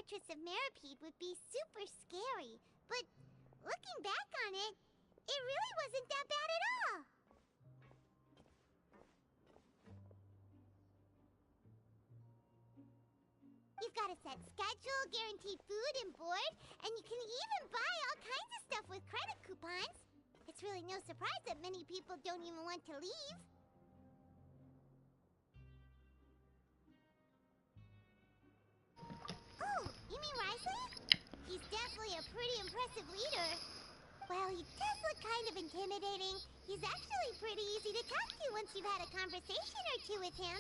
Fortress of Meripede would be super scary, but looking back on it, it really wasn't that bad at all. You've got a set schedule, guaranteed food and board, and you can even buy all kinds of stuff with credit coupons. It's really no surprise that many people don't even want to leave. Oh, you mean Wriothseley? He's definitely a pretty impressive leader. Well, he does look kind of intimidating. He's actually pretty easy to talk to once you've had a conversation or two with him.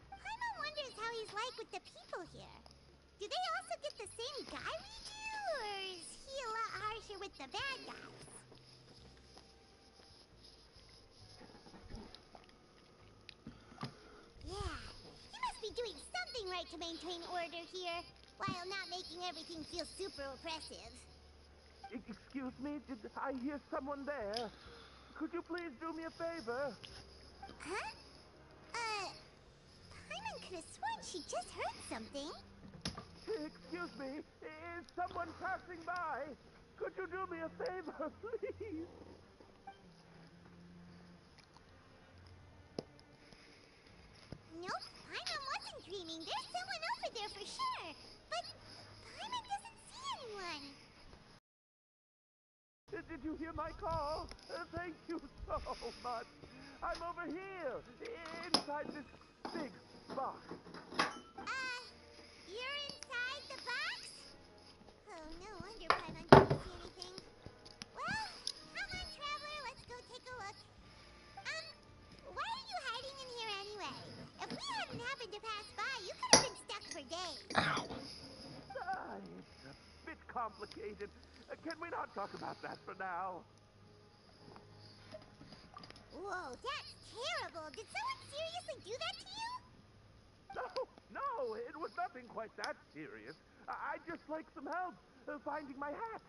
Paimon wonders how he's like with the people here. Do they also get the same guy we do, or is he a lot harsher with the bad guys? Yeah, he must be doing something right to maintain order here, while not making everything feel super oppressive. Excuse me, did I hear someone there? Could you please do me a favor? Huh? Paimon could have sworn she just heard something. Excuse me, is someone passing by? Could you do me a favor, please? Nope, Paimon wasn't dreaming. There's someone over there for sure. But Paimon doesn't see anyone. Did you hear my call? Thank you so much. I'm over here, inside this big box. You're inside the box? Oh, no wonder Paimon couldn't see anything. Well, come on, Traveler, let's go take a look. Why are you hiding in here anyway? If we hadn't happened to pass by, you could have been stuck for days. Ow! It's a bit complicated. Can we not talk about that for now? Whoa, that's terrible. Did someone seriously do that to you? No, it was nothing quite that serious. I'd just like some help finding my hat.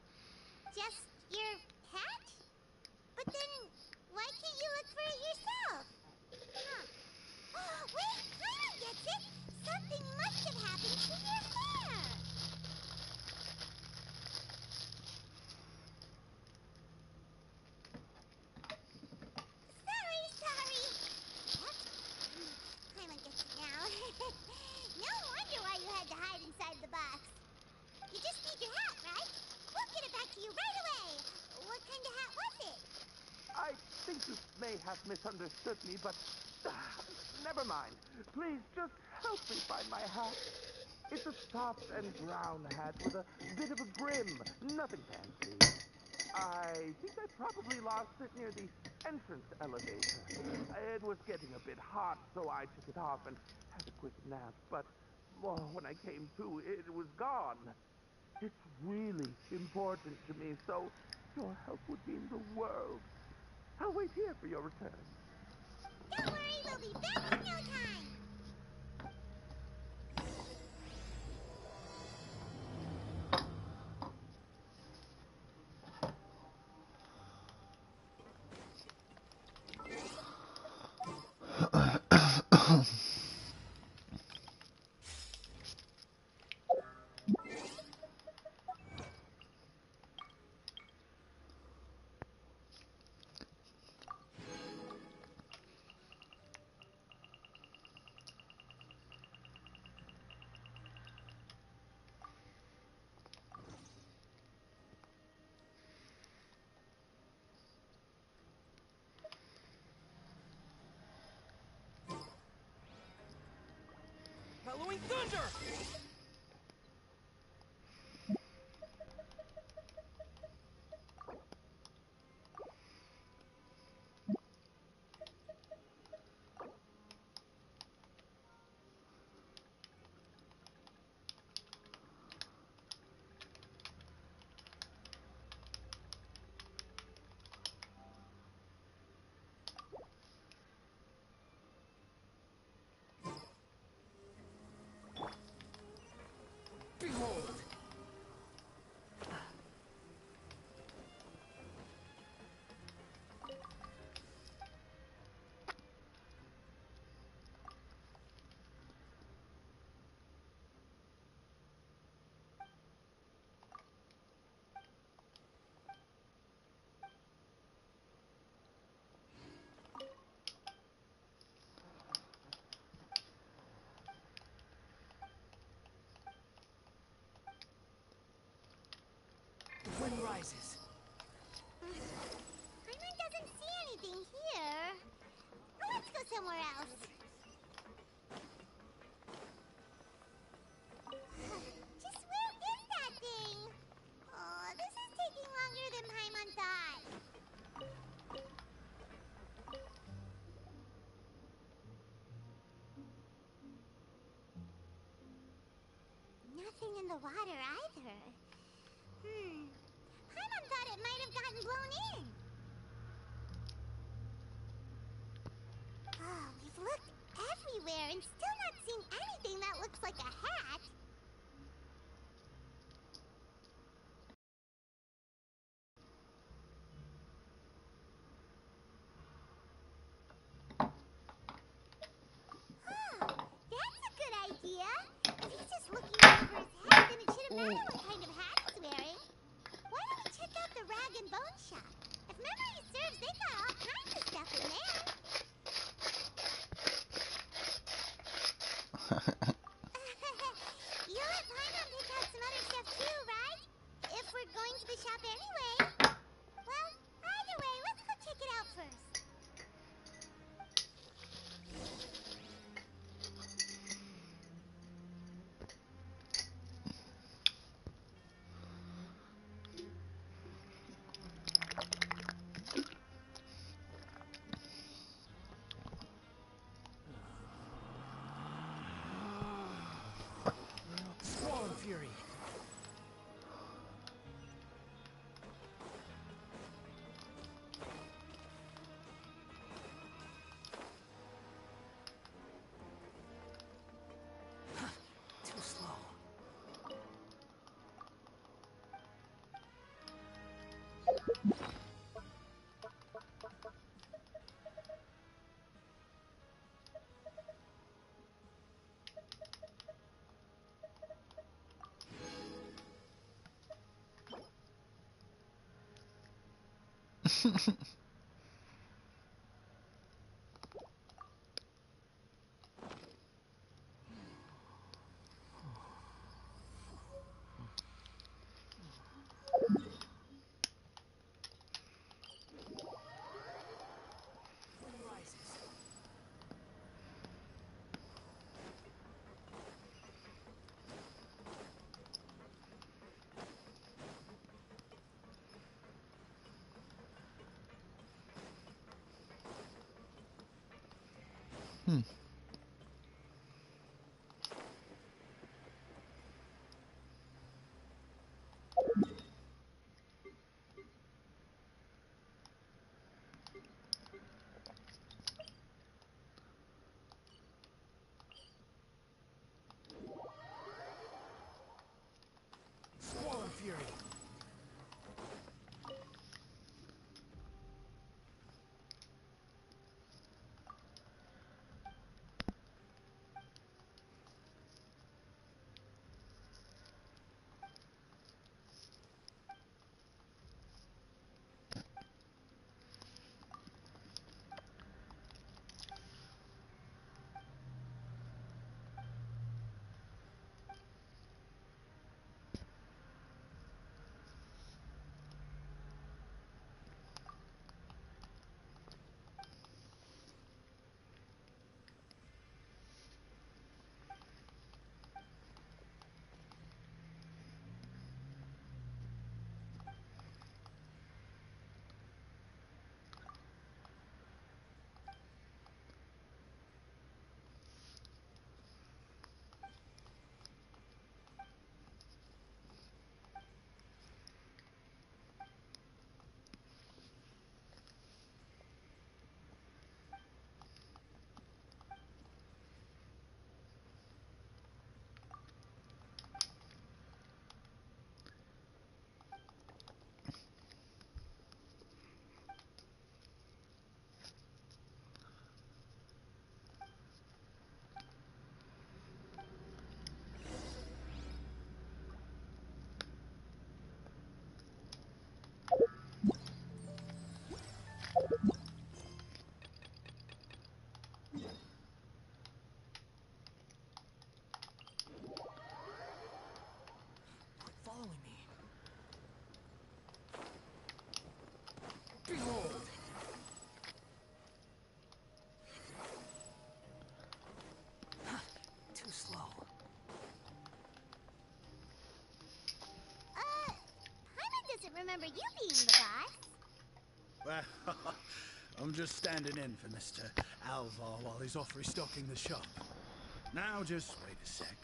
Just your hat? But then, why can't you look for it yourself? Huh. Oh, wait, Paimon gets it! Something must have happened to your hair! Sorry. Yep. Paimon gets it now. No wonder why you had to hide inside the box. You just need your hat, right? We'll get it back to you right away. What kind of hat was it? I think you may have misunderstood me, but never mind. Please, just help me find my hat. It's a soft and brown hat with a bit of a brim. Nothing fancy. I think I probably lost it near the entrance elevator. It was getting a bit hot, so I took it off and had a quick nap. But when I came to, it was gone. It's really important to me, so your help would mean the world. I'll wait here for your return. Don't worry, we'll be back in no time. Bellowing thunder! Sun rises. Paimon doesn't see anything here. Let's go somewhere else. Just where is that thing? Oh, this is taking longer than Paimon thought. Nothing in the water either. Paimon thought it might have gotten blown in. Oh, we've looked everywhere and still not seen anything that looks like a hat. Oh, that's a good idea. If he's just looking over his head, then it shouldn't matter what kind of hat he's wearing. Why don't we check out the rag and bone shop? If memory serves, they got all kinds of stuff in there. You'll let Paimon pick out some other stuff too, right? If we're going to the shop anyway. Well, either way, let's go check it out first. Swollen Fury. Too slow. Sun rises. Swollen Fury. remember you being the boss. Well, I'm just standing in for Mr. Alvar while he's off restocking the shop. Now, just wait a sec.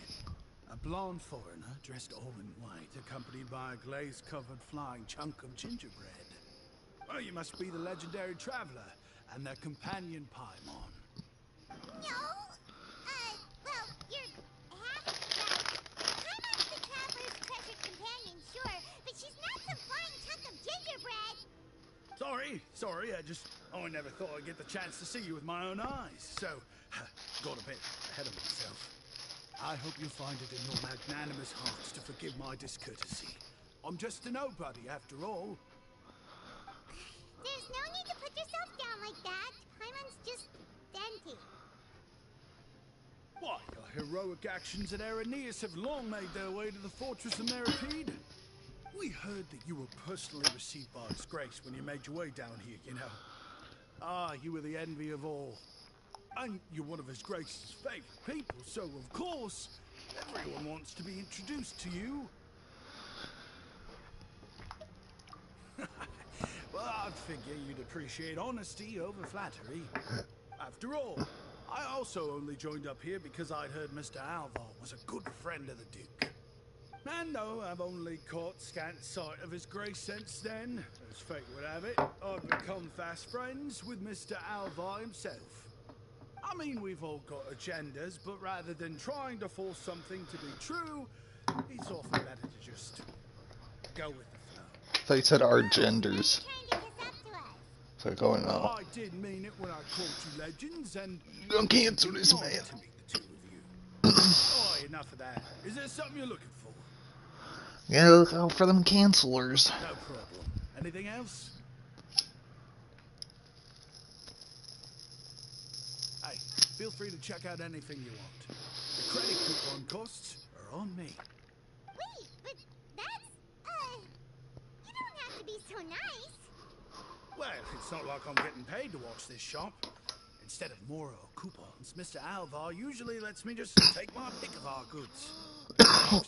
A blonde foreigner dressed all in white, accompanied by a glaze-covered flying chunk of gingerbread. Well, you must be the legendary traveler and their companion Paimon. No, well, you're half right. Paimon's the traveler's treasured companion, sure, but she's not some flying chunk of gingerbread. Sorry, I never thought I'd get the chance to see you with my own eyes, so got a bit ahead of myself. I hope you find it in your magnanimous hearts to forgive my discourtesy. I'm just a nobody, after all. There's no need to put yourself down like that. Paimon's just dented. Why, your heroic actions at Aeneas have long made their way to the fortress of Meripede. We heard that you were personally received by His Grace when you made your way down here, you know. Ah, you were the envy of all. And you're one of His Grace's favorite people, so of course, everyone wants to be introduced to you. Well, I'd figure you'd appreciate honesty over flattery. After all, I also only joined up here because I'd heard Mr. Alvar was a good friend of the Duke. And though I've only caught scant sight of His Grace since then, as fate would have it, I've become fast friends with Mr. Alvar himself. I mean, we've all got agendas, but rather than trying to force something to be true, it's often better to just go with the flow. I thought you said our genders. Trying to kiss up to us. So going Well, now. I did mean it when I called you legends, and Don't cancel this, wanted man. to meet the two of you. Oh, enough of that. Is there something you're looking for? Yeah, look out for them cancelers. No problem. Anything else? Hey, feel free to check out anything you want. The credit coupon costs are on me. Wait, but that's, you don't have to be so nice. Well, it's not like I'm getting paid to watch this shop. Instead of more coupons, Mr. Alvar usually lets me just take my pick of our goods. Good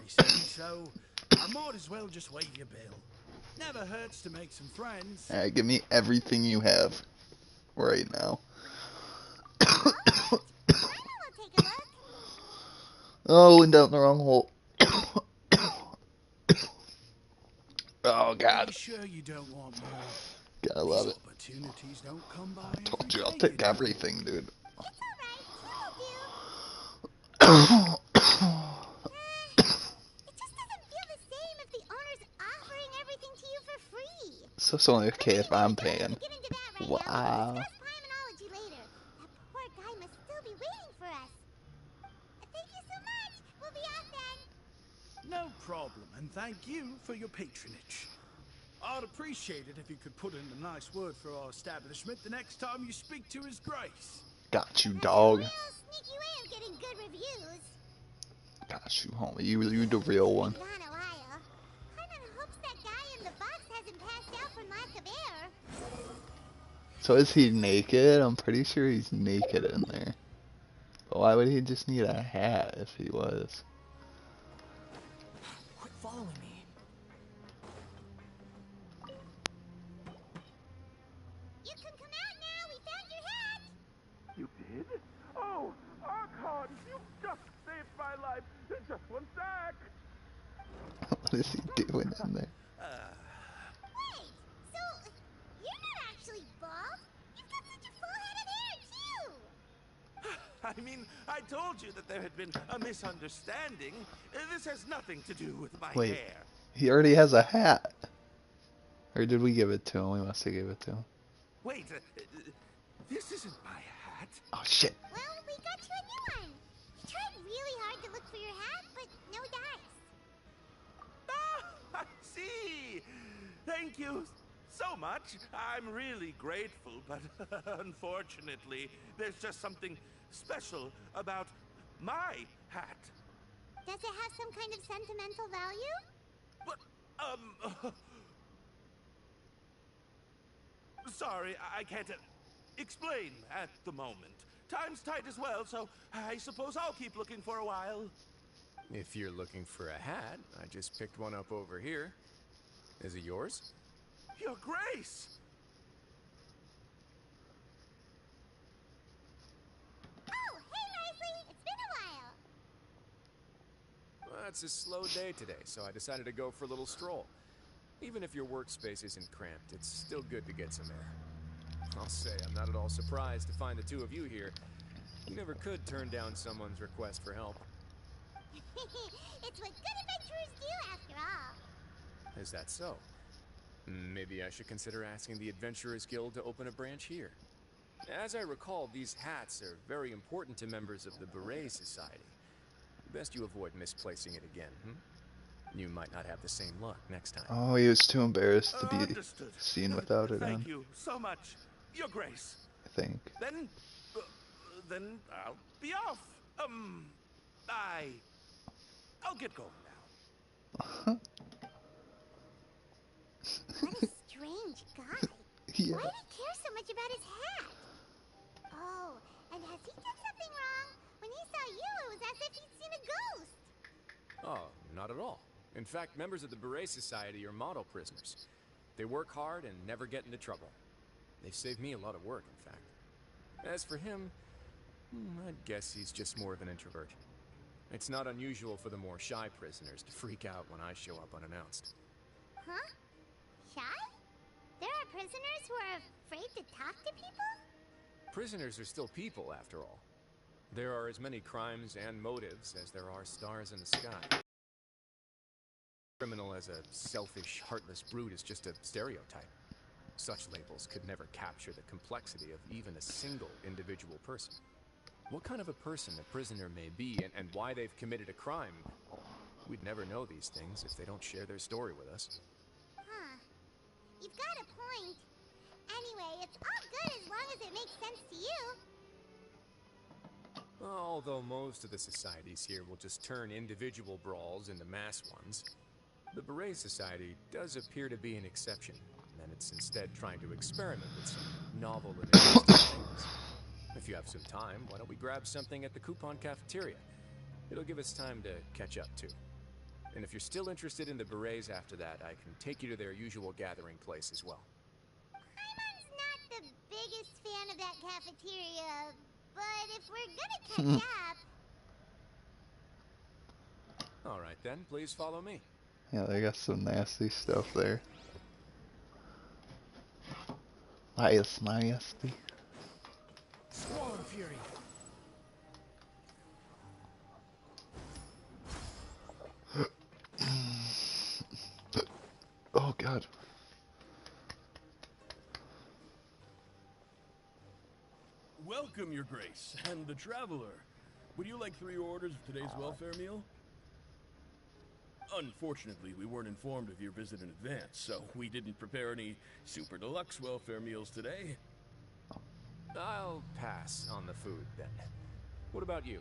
recently, so I might as well just waive your bill. Never hurts to make some friends. Alright, give me everything you have right now. Paimon will take a look. Oh, went down the wrong hole. Oh, Are God. you sure you don't want more? Gotta love These it. opportunities don't come by Told every you, I'll day, take you know. everything, dude. It's alright, he will do. It just doesn't feel the same if the owner's offering everything to you for free. So it's only okay if I'm But anyway, paying. we don't have to get into that right Wow. now. We can discuss Paimonology later. That poor guy must still be waiting for us. Thank you so much. We'll be off then. No problem, and thank you for your patronage. I'd appreciate it if you could put in a nice word for our establishment the next time you speak to His Grace. Got you, That's dog. a real sneaky way of getting good reviews. Got you, homie. You the real one. Gone a while. Paimon hopes that guy in the box hasn't passed out from lack of air. So is he naked? I'm pretty sure he's naked in there. But why would he just need a hat if he was? Quit following me. You can come out now. We found your hat. You did? Oh, Archon, you just saved my life. Just one sec. What is he doing in there? Wait, so you're not actually bald? You've got such a full head of hair, too. I mean, I told you that there had been a misunderstanding. This has nothing to do with my Wait. hair. He already has a hat. Or did we give it to him? We must have gave it to him. Wait, this isn't my hat. Oh, shit. Well, we got you a new one. We tried really hard to look for your hat, but no dice. Ah, I see. Thank you so much. I'm really grateful, but unfortunately, there's just something special about my hat. Does it have some kind of sentimental value? But, sorry, I can't explain at the moment. Time's tight as well, so I suppose I'll keep looking for a while. If you're looking for a hat, I just picked one up over here. Is it yours? Your Grace! Oh, hey, Wriothseley! It's been a while! Well, it's a slow day today, so I decided to go for a little stroll. Even if your workspace isn't cramped, it's still good to get some air. I'll say I'm not at all surprised to find the two of you here. You never could turn down someone's request for help. It's what good adventurers do, after all. Is that so? Maybe I should consider asking the Adventurers Guild to open a branch here. As I recall, these hats are very important to members of the Beret Society. Best you avoid misplacing it again, You might not have the same luck next time. Oh, he was too embarrassed to be Understood. seen without it on. Thank you so much, Your Grace. I think. Then I'll be off. I'll get going now. What a strange guy. Yeah. Why did he care so much about his hat? Oh, and has he done something wrong? When he saw you, it was as if he'd seen a ghost. Oh, not at all. In fact, members of the Beret Society are model prisoners. They work hard and never get into trouble. They've saved me a lot of work, in fact. As for him, I'd guess he's just more of an introvert. It's not unusual for the more shy prisoners to freak out when I show up unannounced. Huh? Shy? There are prisoners who are afraid to talk to people? Prisoners are still people, after all. There are as many crimes and motives as there are stars in the sky. Criminal as a selfish, heartless brute is just a stereotype. Such labels could never capture the complexity of even a single individual person. What kind of a person a prisoner may be and why they've committed a crime, we'd never know these things if they don't share their story with us. Huh. You've got a point. Anyway, it's all good as long as it makes sense to you. Although most of the societies here will just turn individual brawls into mass ones, the Beret Society does appear to be an exception, and it's instead trying to experiment with some novel and interesting things. If you have some time, why don't we grab something at the Coupon Cafeteria? It'll give us time to catch up, too. And if you're still interested in the Berets after that, I can take you to their usual gathering place as well. Paimon's not the biggest fan of that cafeteria, but if we're gonna catch up... All right, then. Please follow me. Yeah, they got some nasty stuff there. Why is nasty? Swarm Fury. Oh god. Welcome, Your Grace, and the Traveler. Would you like 3 orders of today's welfare meal? Unfortunately, we weren't informed of your visit in advance, so we didn't prepare any super deluxe welfare meals today. I'll pass on the food, then. What about you?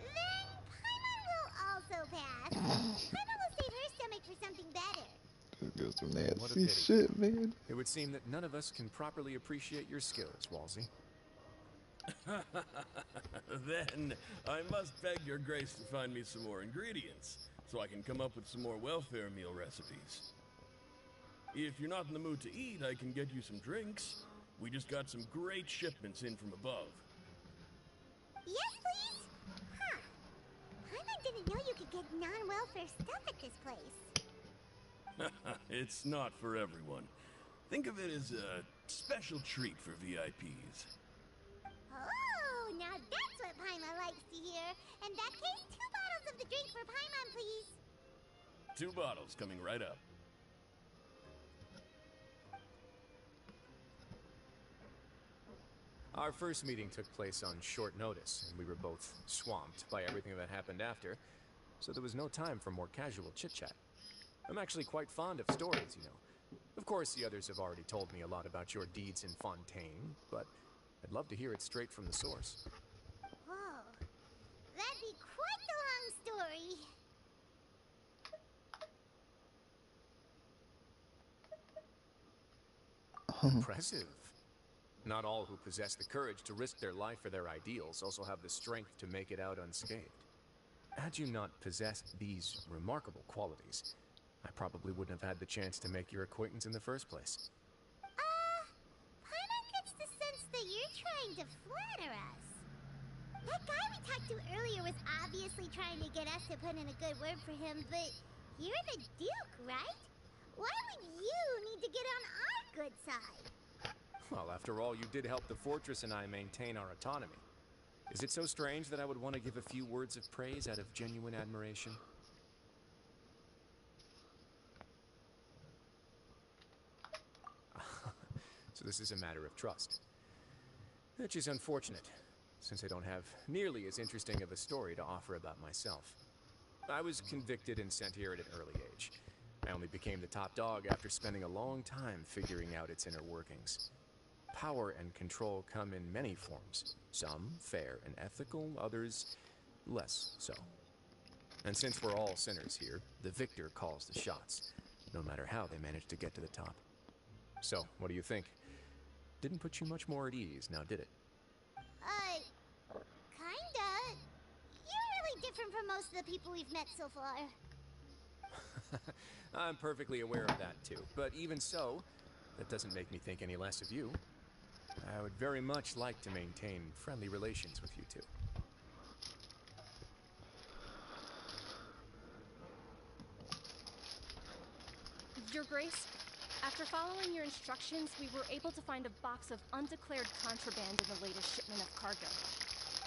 Then Paimon will also pass. Paimon will save her stomach for something better. There's some What a nasty pity. shit, man. It would seem that none of us can properly appreciate your skills, Wriothseley. Then, I must beg Your Grace to find me some more ingredients, so I can come up with some more welfare meal recipes. If you're not in the mood to eat, I can get you some drinks. We just got some great shipments in from above. Yes, please? Huh. Paimon didn't know you could get non-welfare stuff at this place. It's not for everyone. Think of it as a special treat for VIPs. Oh, now that's what Paimon likes to hear. In that case, 2 bottles of the drink for Paimon, please. 2 bottles coming right up. Our first meeting took place on short notice, and we were both swamped by everything that happened after, so there was no time for more casual chit-chat. I'm actually quite fond of stories, you know. Of course, the others have already told me a lot about your deeds in Fontaine, but I'd love to hear it straight from the source. Whoa. That'd be quite the long story. Impressive. Not all who possess the courage to risk their life for their ideals also have the strength to make it out unscathed. Had you not possessed these remarkable qualities, I probably wouldn't have had the chance to make your acquaintance in the first place. Paimon gets the sense that you're trying to flatter us. That guy we talked to earlier was obviously trying to get us to put in a good word for him, but you're the Duke, right? Why would you need to get on our good side? Well, after all, you did help the fortress and I maintain our autonomy. Is it so strange that I would want to give a few words of praise out of genuine admiration? So this is a matter of trust. Which is unfortunate, since I don't have nearly as interesting of a story to offer about myself. I was convicted and sent here at an early age. I only became the top dog after spending a long time figuring out its inner workings. Power and control come in many forms. Some fair and ethical, others less so. And since we're all sinners here, the victor calls the shots, no matter how they manage to get to the top. So, what do you think? Didn't put you much more at ease, now did it? Kinda. You're really different from most of the people we've met so far. I'm perfectly aware of that too, but even so, that doesn't make me think any less of you. I would very much like to maintain friendly relations with you two. Your Grace, after following your instructions, we were able to find a box of undeclared contraband in the latest shipment of cargo.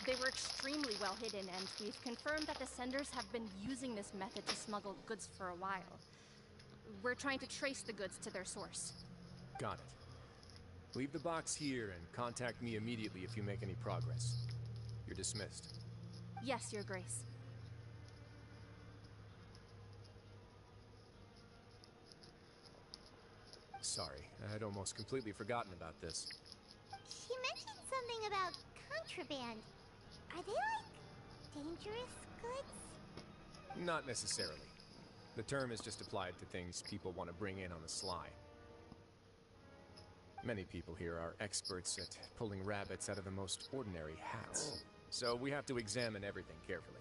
They were extremely well hidden, and we've confirmed that the senders have been using this method to smuggle goods for a while. We're trying to trace the goods to their source. Got it. Leave the box here and contact me immediately if you make any progress. You're dismissed. Yes, Your Grace. Sorry, I'd almost completely forgotten about this. She mentioned something about contraband. Are they like dangerous goods? Not necessarily. The term is just applied to things people want to bring in on the sly. Many people here are experts at pulling rabbits out of the most ordinary hats. So we have to examine everything carefully.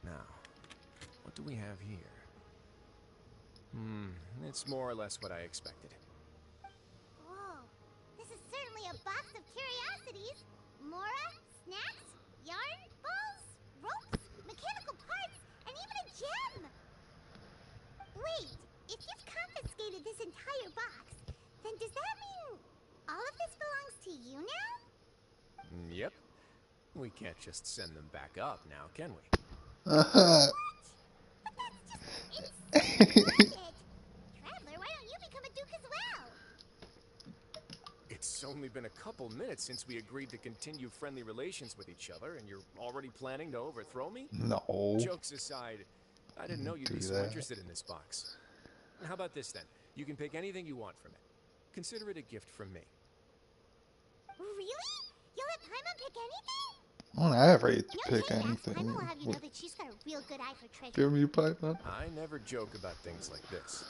Now, what do we have here? It's more or less what I expected. Whoa, this is certainly a box of curiosities. Mora, snacks, yarn, balls, ropes, mechanical parts, and even a gem! Wait, if you've confiscated this entire box, then does that mean all of this belongs to you now? Yep. We can't just send them back up now, can we? What? But that's just insane, Traveler, why don't you become a duke as well? It's only been a couple minutes since we agreed to continue friendly relations with each other, and you're already planning to overthrow me? No. Jokes aside, I didn't know you'd be so interested in this box. How about this then? You can pick anything you want from it. Consider it a gift from me. Really? You'll let Paimon pick anything? I don't ever No pick take backs. anything. Paimon will have you know that she's got a real good eye for treasure. Give me Paimon. I never joke about things like this.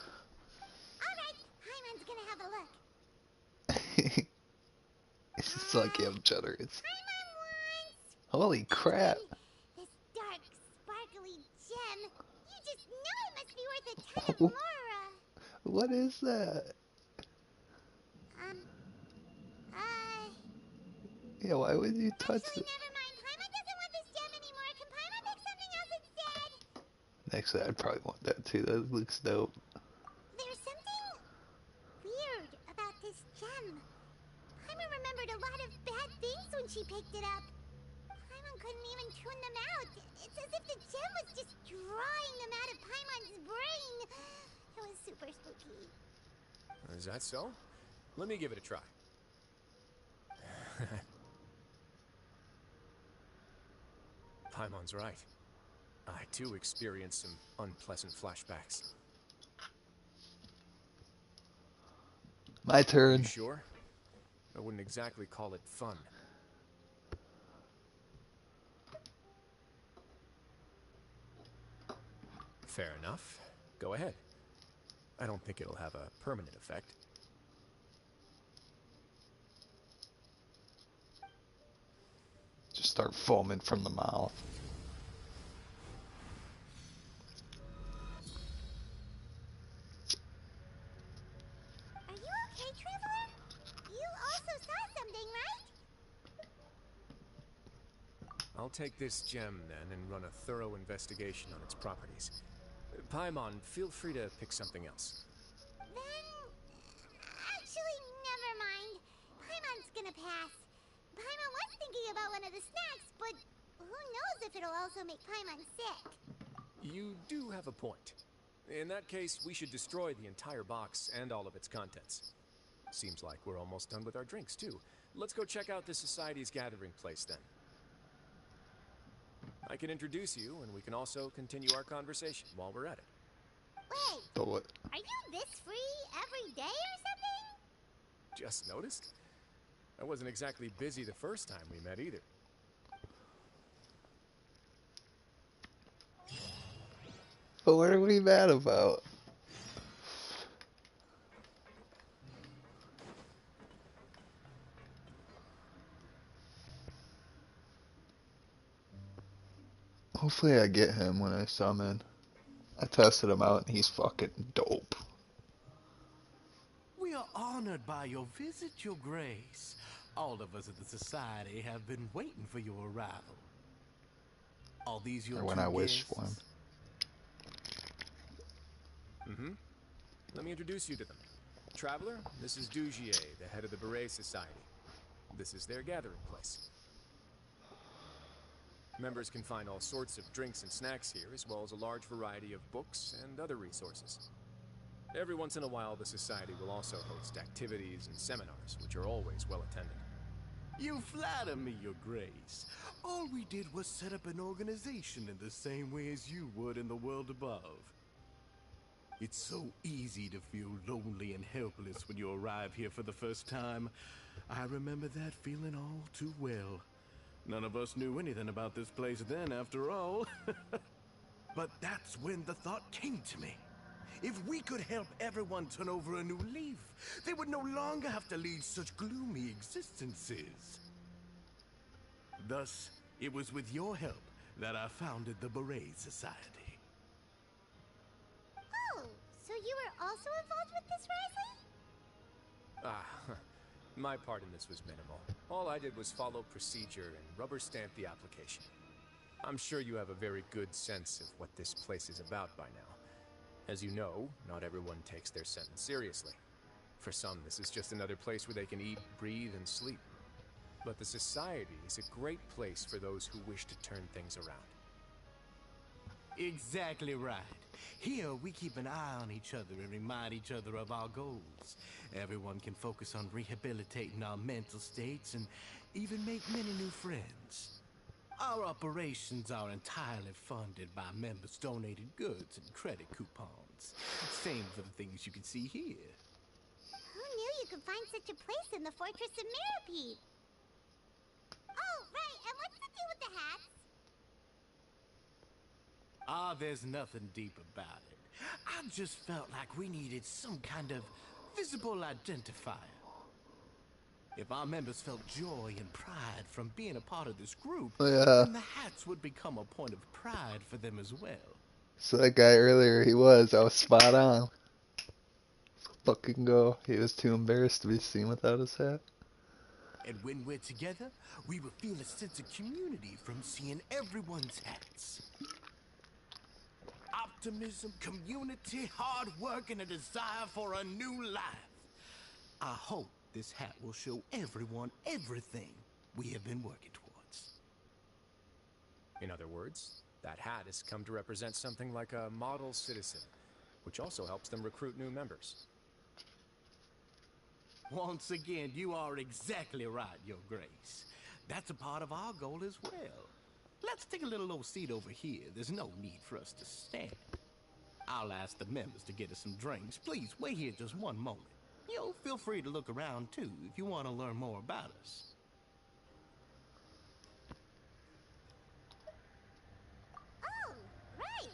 Alright, Paimon's gonna have a look. It's just like I'm generous. Paimon wants Holy crap. this dark, sparkly gem. You just know it must be worth a ton of Mora. What is that? Yeah, why would you touch Actually, it? never mind. Paimon doesn't want this gem anymore. Can Paimon pick something else instead? Actually, I'd probably want that too. That looks dope. There's something weird about this gem. Paimon remembered a lot of bad things when she picked it up. Paimon couldn't even tune them out. It's as if the gem was just drawing them out of Paimon's brain. It was super spooky. Is that so? Let me give it a try. Paimon's right. I too experienced some unpleasant flashbacks. My turn. You sure? I wouldn't exactly call it fun. Fair enough. Go ahead. I don't think it'll have a permanent effect. Just start foaming from the mouth. I'll take this gem then and run a thorough investigation on its properties. Paimon, feel free to pick something else. Then... actually, never mind. Paimon's gonna pass. Paimon was thinking about one of the snacks, but who knows if it'll also make Paimon sick. You do have a point. In that case, we should destroy the entire box and all of its contents. Seems like we're almost done with our drinks, too. Let's go check out the Society's gathering place, then. I can introduce you, and we can also continue our conversation while we're at it. Wait, Do it. are you this free every day or something? Just noticed? I wasn't exactly busy the first time we met, either. But what are we mad about? Hopefully I get him when I summon. I tested him out and he's fucking dope. We are honored by your visit, Your Grace. All of us at the Society have been waiting for your arrival. Are these your Or when two I wish guests? for him. Let me introduce you to them. Traveler, this is Dugier, the head of the Beret Society. This is their gathering place. Members can find all sorts of drinks and snacks here, as well as a large variety of books and other resources. Every once in a while, the Society will also host activities and seminars, which are always well attended. You flatter me, Your Grace. All we did was set up an organization in the same way as you would in the world above. It's so easy to feel lonely and helpless when you arrive here for the first time. I remember that feeling all too well. None of us knew anything about this place then, after all. But that's when the thought came to me. If we could help everyone turn over a new leaf, they would no longer have to lead such gloomy existences. Thus, it was with your help that I founded the Beret Society. Oh, so you were also involved with this, Wriothseley? My part in this was minimal. All I did was follow procedure and rubber stamp the application. I'm sure you have a very good sense of what this place is about by now. As you know, not everyone takes their sentence seriously. For some, this is just another place where they can eat, breathe, and sleep. But the Society is a great place for those who wish to turn things around. Exactly right. Here, we keep an eye on each other and remind each other of our goals. Everyone can focus on rehabilitating our mental states and even make many new friends. Our operations are entirely funded by members' donated goods and credit coupons. Same for the things you can see here. Who knew you could find such a place in the Fortress of Mirapede? Oh, right, and what's the deal with the hats? There's nothing deep about it. I just felt like we needed some kind of visible identifier. If our members felt joy and pride from being a part of this group, then the hats would become a point of pride for them as well. So that guy earlier, I was spot on. Fucking go. He was too embarrassed to be seen without his hat. And when we're together, we will feel a sense of community from seeing everyone's hats. Optimism, community, hard work, and a desire for a new life. I hope this hat will show everyone everything we have been working towards. In other words, that hat has come to represent something like a model citizen, which also helps them recruit new members. Once again, you are exactly right, Your Grace. That's a part of our goal as well. Let's take a little old seat over here. There's no need for us to stand. I'll ask the members to get us some drinks. Please, wait here just one moment. Feel free to look around, too, if you want to learn more about us. Oh, right.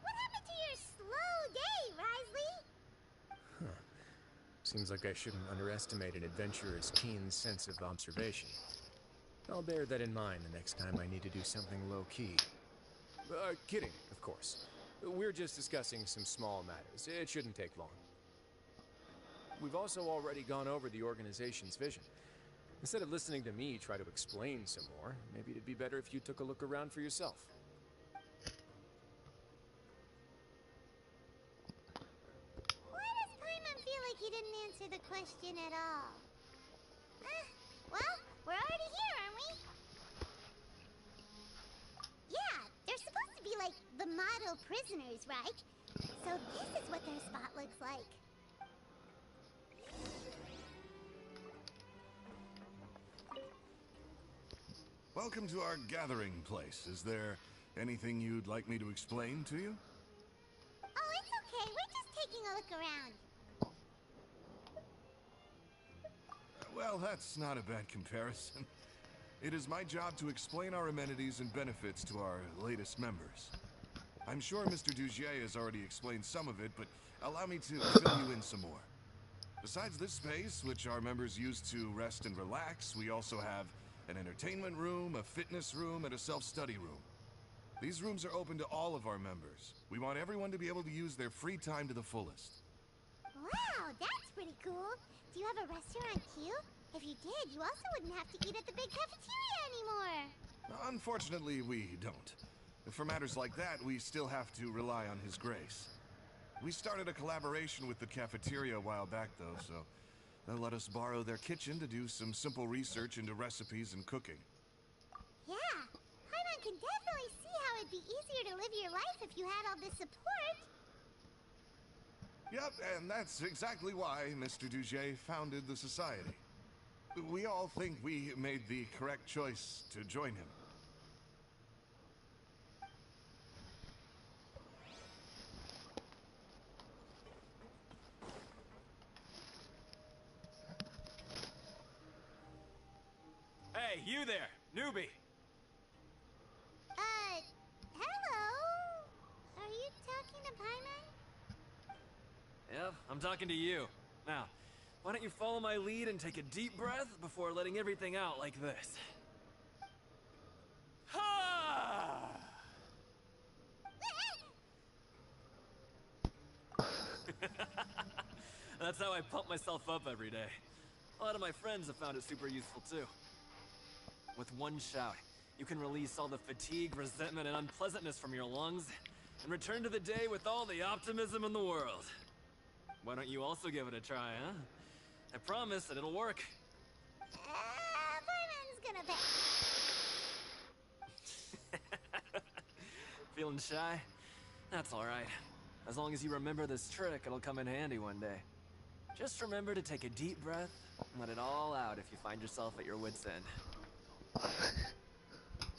What happened to your slow day, Wriothseley? Seems like I shouldn't underestimate an adventurer's keen sense of observation. I'll bear that in mind the next time I need to do something low-key. Kidding, of course. We're just discussing some small matters. It shouldn't take long. We've also already gone over the organization's vision. Instead of listening to me try to explain some more, maybe it'd be better if you took a look around for yourself. Why does Paimon feel like he didn't answer the question at all? Well, we're already here, aren't we? Yeah, they're supposed to be like the model prisoners, right? So this is what their spot looks like. Welcome to our gathering place. Is there anything you'd like me to explain to you? Oh, it's okay. We're just taking a look around. Well, that's not a bad comparison. It is my job to explain our amenities and benefits to our latest members. I'm sure Mr. Dugier has already explained some of it, but allow me to fill you in some more. Besides this space, which our members use to rest and relax, we also have an entertainment room, a fitness room, and a self-study room. These rooms are open to all of our members. We want everyone to be able to use their free time to the fullest. Wow, that's pretty cool. Do you have a restaurant too? If you did, you also wouldn't have to eat at the big cafeteria anymore. Unfortunately, we don't. For matters like that, we still have to rely on His Grace. We started a collaboration with the cafeteria a while back, though, so they'll let us borrow their kitchen to do some simple research into recipes and cooking. Yeah, Paimon can definitely see how it'd be easier to live your life if you had all this support. Yep, and that's exactly why Mr. Dugier founded the society. We all think we made the correct choice to join him. Hey, you there, newbie! Hello? Are you talking to Paimon? Yep, I'm talking to you. Now, why don't you follow my lead and take a deep breath before letting everything out like this? Ha! That's how I pump myself up every day. A lot of my friends have found it super useful too. With one shout, you can release all the fatigue, resentment, and unpleasantness from your lungs and return to the day with all the optimism in the world. Why don't you also give it a try, huh? I promise that it'll work. Paimon's gonna pay. Feeling shy? That's alright. As long as you remember this trick, it'll come in handy one day. Just remember to take a deep breath and let it all out if you find yourself at your wit's end.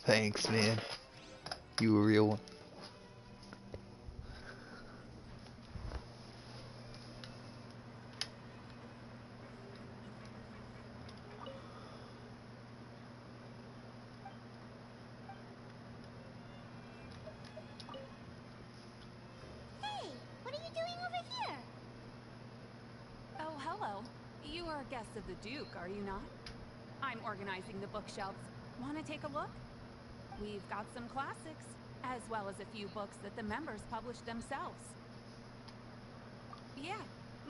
Thanks, man. You a real one. Hey, what are you doing over here? Oh, hello. You are guests of the Duke, are you not? I'm organizing the bookshelves. Want to take a look? We've got some classics, as well as a few books that the members publish themselves. Yeah,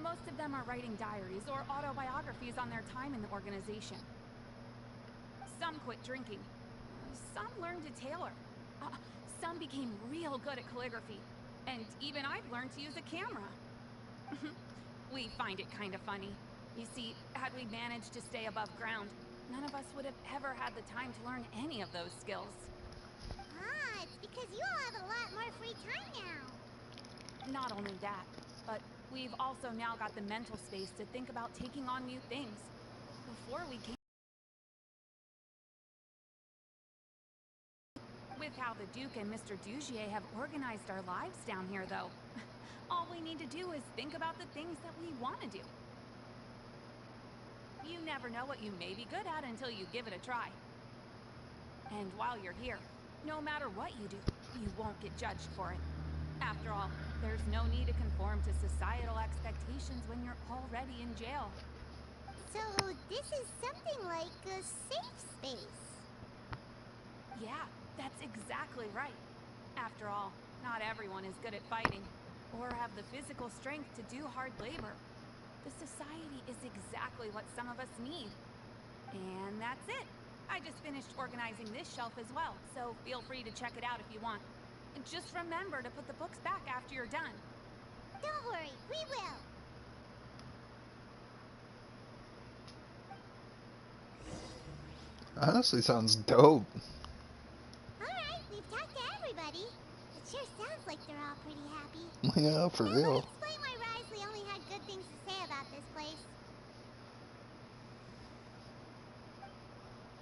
most of them are writing diaries or autobiographies on their time in the organization. Some quit drinking. Some learned to tailor. Some became real good at calligraphy. And even I've learned to use a camera. We find it kind of funny. You see, had we managed to stay above ground, none of us would have ever had the time to learn any of those skills. Ah, it's because you all have a lot more free time now. Not only that, but we've also now got the mental space to think about taking on new things. Before we came... With how the Duke and Mr. Dugier have organized our lives down here, though, all we need to do is think about the things that we want to do. You never know what you may be good at until you give it a try. And while you're here, no matter what you do, you won't get judged for it. After all, there's no need to conform to societal expectations when you're already in jail. So, this is something like a safe space. Yeah, that's exactly right. After all, not everyone is good at fighting, or have the physical strength to do hard labor. The society is exactly what some of us need. And that's it. I just finished organizing this shelf as well, so feel free to check it out if you want. Just remember to put the books back after you're done. Don't worry, we will. Honestly, sounds dope. Alright, we've talked to everybody. It sure sounds like they're all pretty happy. Yeah, for Now real. let me explain why Wriothseley only had good things to say about this place.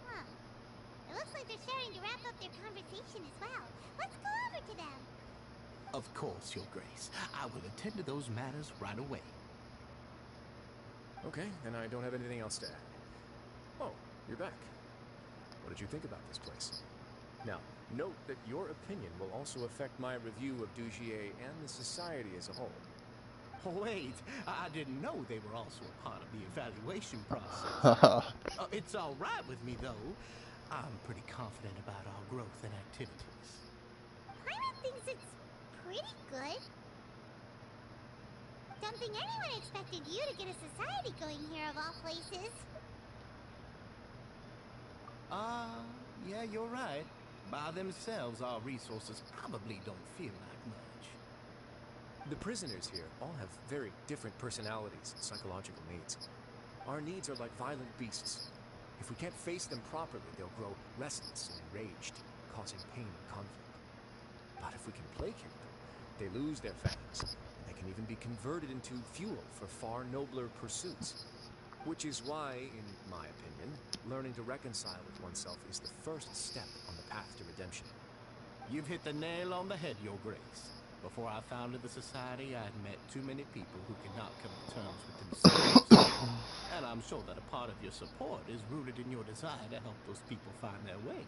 Huh. It looks like they're starting to wrap up their conversation as well. Let's go over to them. Of course, Your Grace. I will attend to those matters right away. Okay, and I don't have anything else to add. Oh, you're back. What did you think about this place? Now, note that your opinion will also affect my review of Dugier and the society as a whole. Wait, I didn't know they were also a part of the evaluation process. It's all right with me, though. I'm pretty confident about our growth and activities. Paimon thinks it's pretty good. Don't think anyone expected you to get a society going here of all places. Yeah, you're right. By themselves, our resources probably don't feel like much. The prisoners here all have very different personalities and psychological needs. Our needs are like violent beasts. If we can't face them properly, they'll grow restless and enraged, causing pain and conflict. But if we can placate them, they lose their fangs, and they can even be converted into fuel for far nobler pursuits. Which is why, in my opinion, learning to reconcile with oneself is the first step on the path to redemption. You've hit the nail on the head, Your Grace. Before I founded the society, I had met too many people who could not come to terms with themselves. And I'm sure that a part of your support is rooted in your desire to help those people find their way.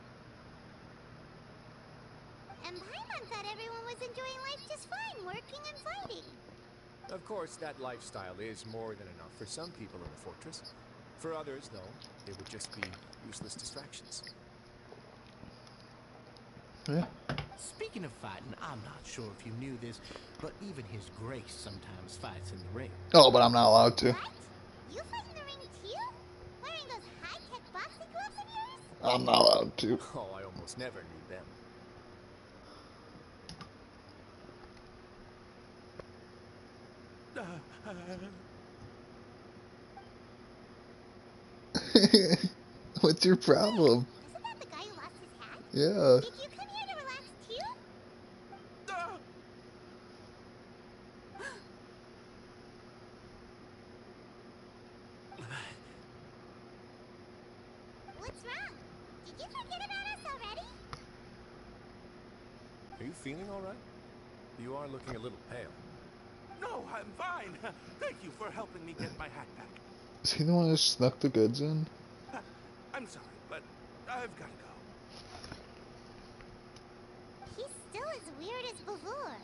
And Paimon thought everyone was enjoying life just fine, working and fighting. Of course, that lifestyle is more than enough for some people in the fortress. For others, though, it would just be useless distractions. Yeah. Speaking of fighting, I'm not sure if you knew this, but even His Grace sometimes fights in the ring. Oh, but I'm not allowed to. What? You fight in the ring too? Wearing those high-tech boxing gloves of yours? I'm not allowed to. Oh, I almost never need them. What's your problem? Isn't that the guy who lost his hat? Yeah. Did you come here to relax too? What's wrong? Did you forget about us already? Are you feeling all right? You are looking a little pale. No, I'm fine. Thank you for helping me get my hat back. Is he the one who snuck the goods in? I'm sorry, but I've got to go. He's still as weird as before.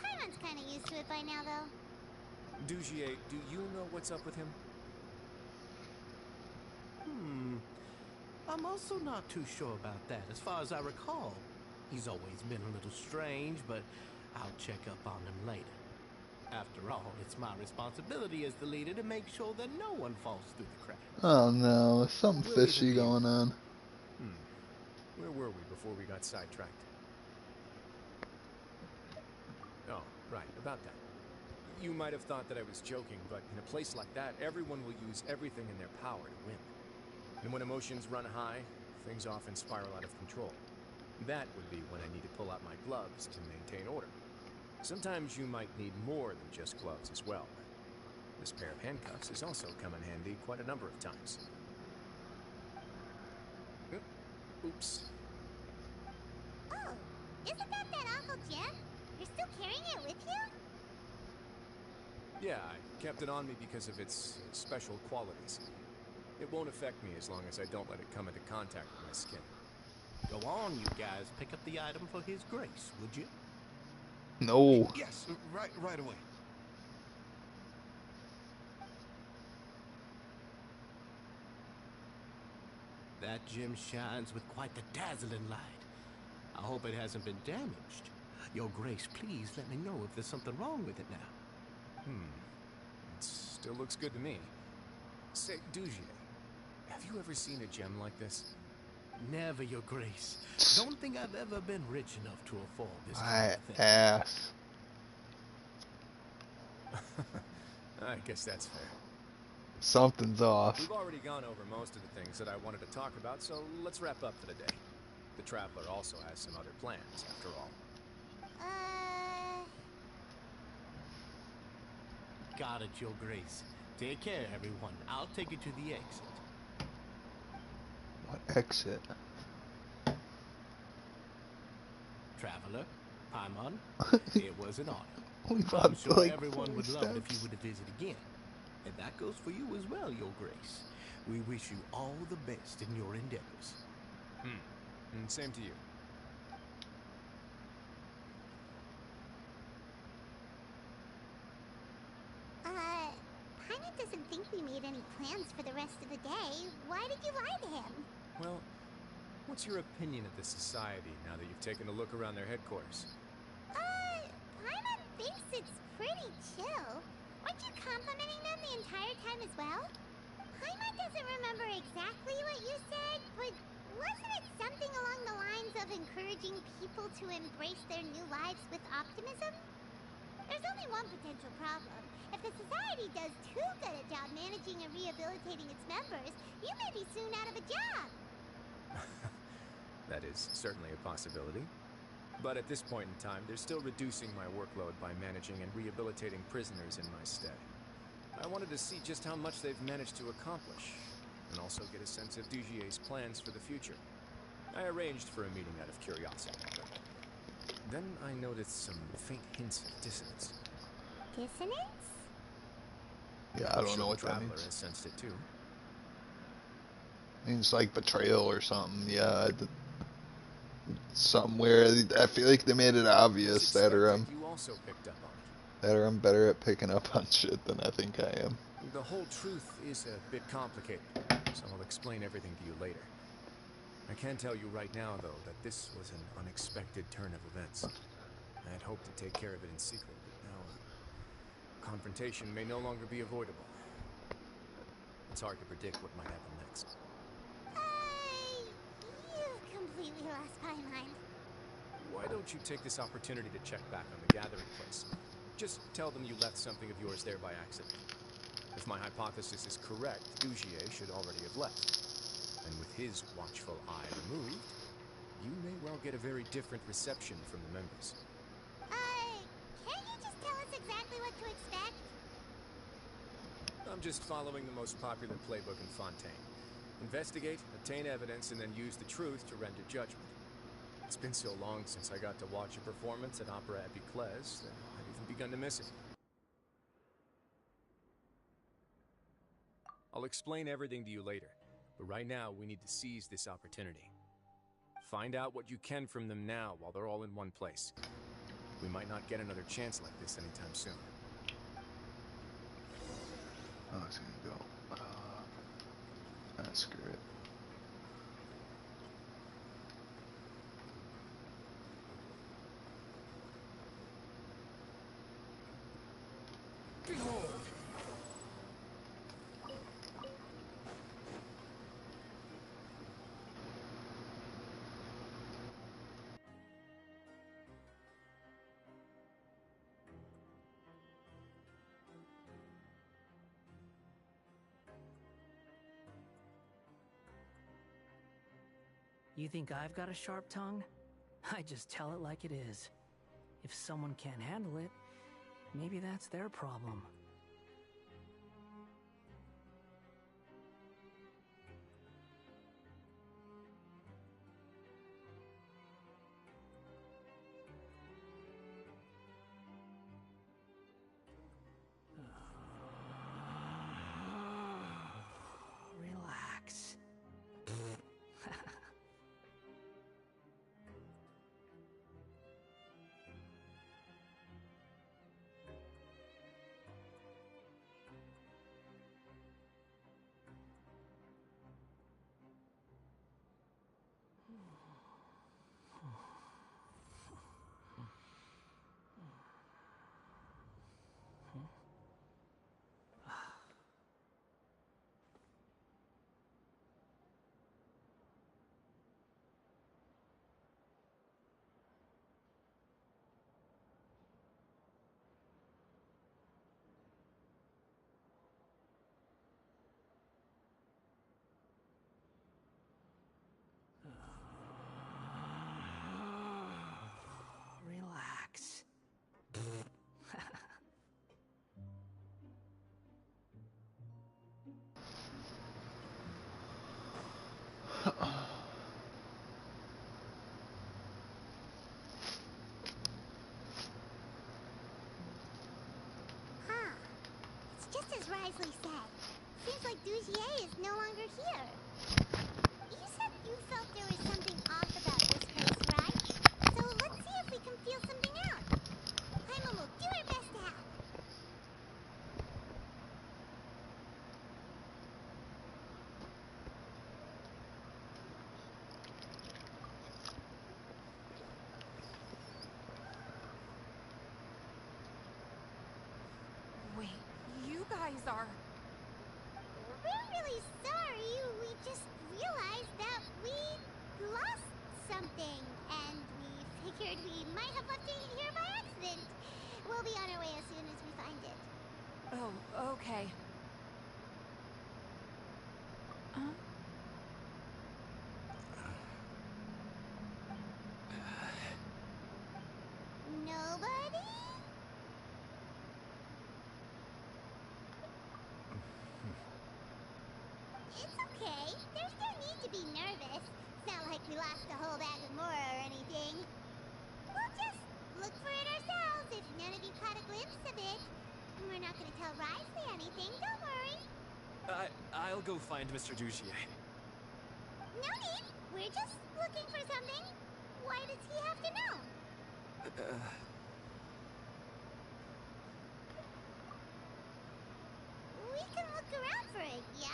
Paimon's kind of used to it by now, though. Dugier, do you know what's up with him? I'm also not too sure about that. As far as I recall, he's always been a little strange, but I'll check up on him later. After all, it's my responsibility as the leader to make sure that no one falls through the cracks. Oh no, something We'll fishy either be- going on. Where were we before we got sidetracked? Oh, right, about that. You might have thought that I was joking, but in a place like that, everyone will use everything in their power to win. And when emotions run high, things often spiral out of control. That would be when I need to pull out my gloves to maintain order. Sometimes you might need more than just gloves as well. This pair of handcuffs has also come in handy quite a number of times. Oops. Oh, isn't that awful gem? You're still carrying it with you? Yeah, I kept it on me because of its special qualities. It won't affect me as long as I don't let it come into contact with my skin. Go on, you guys. Pick up the item for His Grace, would you? No. Yes, right away. That gem shines with quite the dazzling light. I hope it hasn't been damaged. Your Grace, please let me know if there's something wrong with it now. It still looks good to me. Say, Dugier, Have you ever seen a gem like this? Never, Your Grace. Don't think I've ever been rich enough to afford this My kind of thing. ass. I guess that's fair. Something's off. We've already gone over most of the things that I wanted to talk about, so let's wrap up for the day. The Traveler also has some other plans, after all. Got it, Your Grace. Take care, everyone. I'll take you to the exit. What exit? Traveler, Paimon, it was an honor. We I'm walked sure like everyone 4 would love it if you steps. were to visit again. And that goes for you as well, Your Grace. We wish you all the best in your endeavors. And same to you. Paimon doesn't think we made any plans for the rest of the day. Why did you lie to him? Well, what's your opinion of the Society now that you've taken a look around their headquarters? Paimon thinks it's pretty chill. Weren't you complimenting them the entire time as well? Paimon doesn't remember exactly what you said, but wasn't it something along the lines of encouraging people to embrace their new lives with optimism? There's only one potential problem. If the Society does too good a job managing and rehabilitating its members, you may be soon out of a job. That is certainly a possibility. But at this point in time, they're still reducing my workload by managing and rehabilitating prisoners in my stead. I wanted to see just how much they've managed to accomplish, and also get a sense of Dugier's plans for the future. I arranged for a meeting out of curiosity, but then I noticed some faint hints of dissonance. Dissonance? Yeah, I don't know what that Traveler means. has sensed it too. Means like betrayal or something. Yeah, somewhere I feel like they made it obvious that You also picked up on it. I'm better at picking up on shit than I think I am. The whole truth is a bit complicated, so I'll explain everything to you later. I can tell you right now, though, that this was an unexpected turn of events. I had hoped to take care of it in secret, but now confrontation may no longer be avoidable. It's hard to predict what might happen next. You've completely lost my mind. Why don't you take this opportunity to check back on the gathering place? Just tell them you left something of yours there by accident. If my hypothesis is correct, Dugier should already have left. And with his watchful eye removed, you may well get a very different reception from the members. Can't you just tell us exactly what to expect? I'm just following the most popular playbook in Fontaine. Investigate, obtain evidence, and then use the truth to render judgment. It's been so long since I got to watch a performance at Opera Epiclese that I've even begun to miss it. I'll explain everything to you later, but right now we need to seize this opportunity. Find out what you can from them now while they're all in one place. We might not get another chance like this anytime soon. Oh, it's gonna go. Screw it. You think I've got a sharp tongue? I just tell it like it is. If someone can't handle it, maybe that's their problem. Relax. Wriothseley said. Seems like Dugier is no longer here. You said you felt there was something off about this place, right? So let's see if we can feel something out. Paimon will do her best to help. Wait, you guys are... We're really sorry. We just realized that we lost something, and we figured we might have left it here by accident. We'll be on our way as soon as we find it. Oh, okay. Huh? Nobody? It's okay. There's no need to be nervous. It's not like we lost a whole bag of Mora or anything. We'll just look for it ourselves if none of you caught a glimpse of it. We're not gonna tell Wriothseley anything, don't worry. I'll go find Mr. Dugier. No need. We're just looking for something. Why does he have to know? We can look around for it, yeah?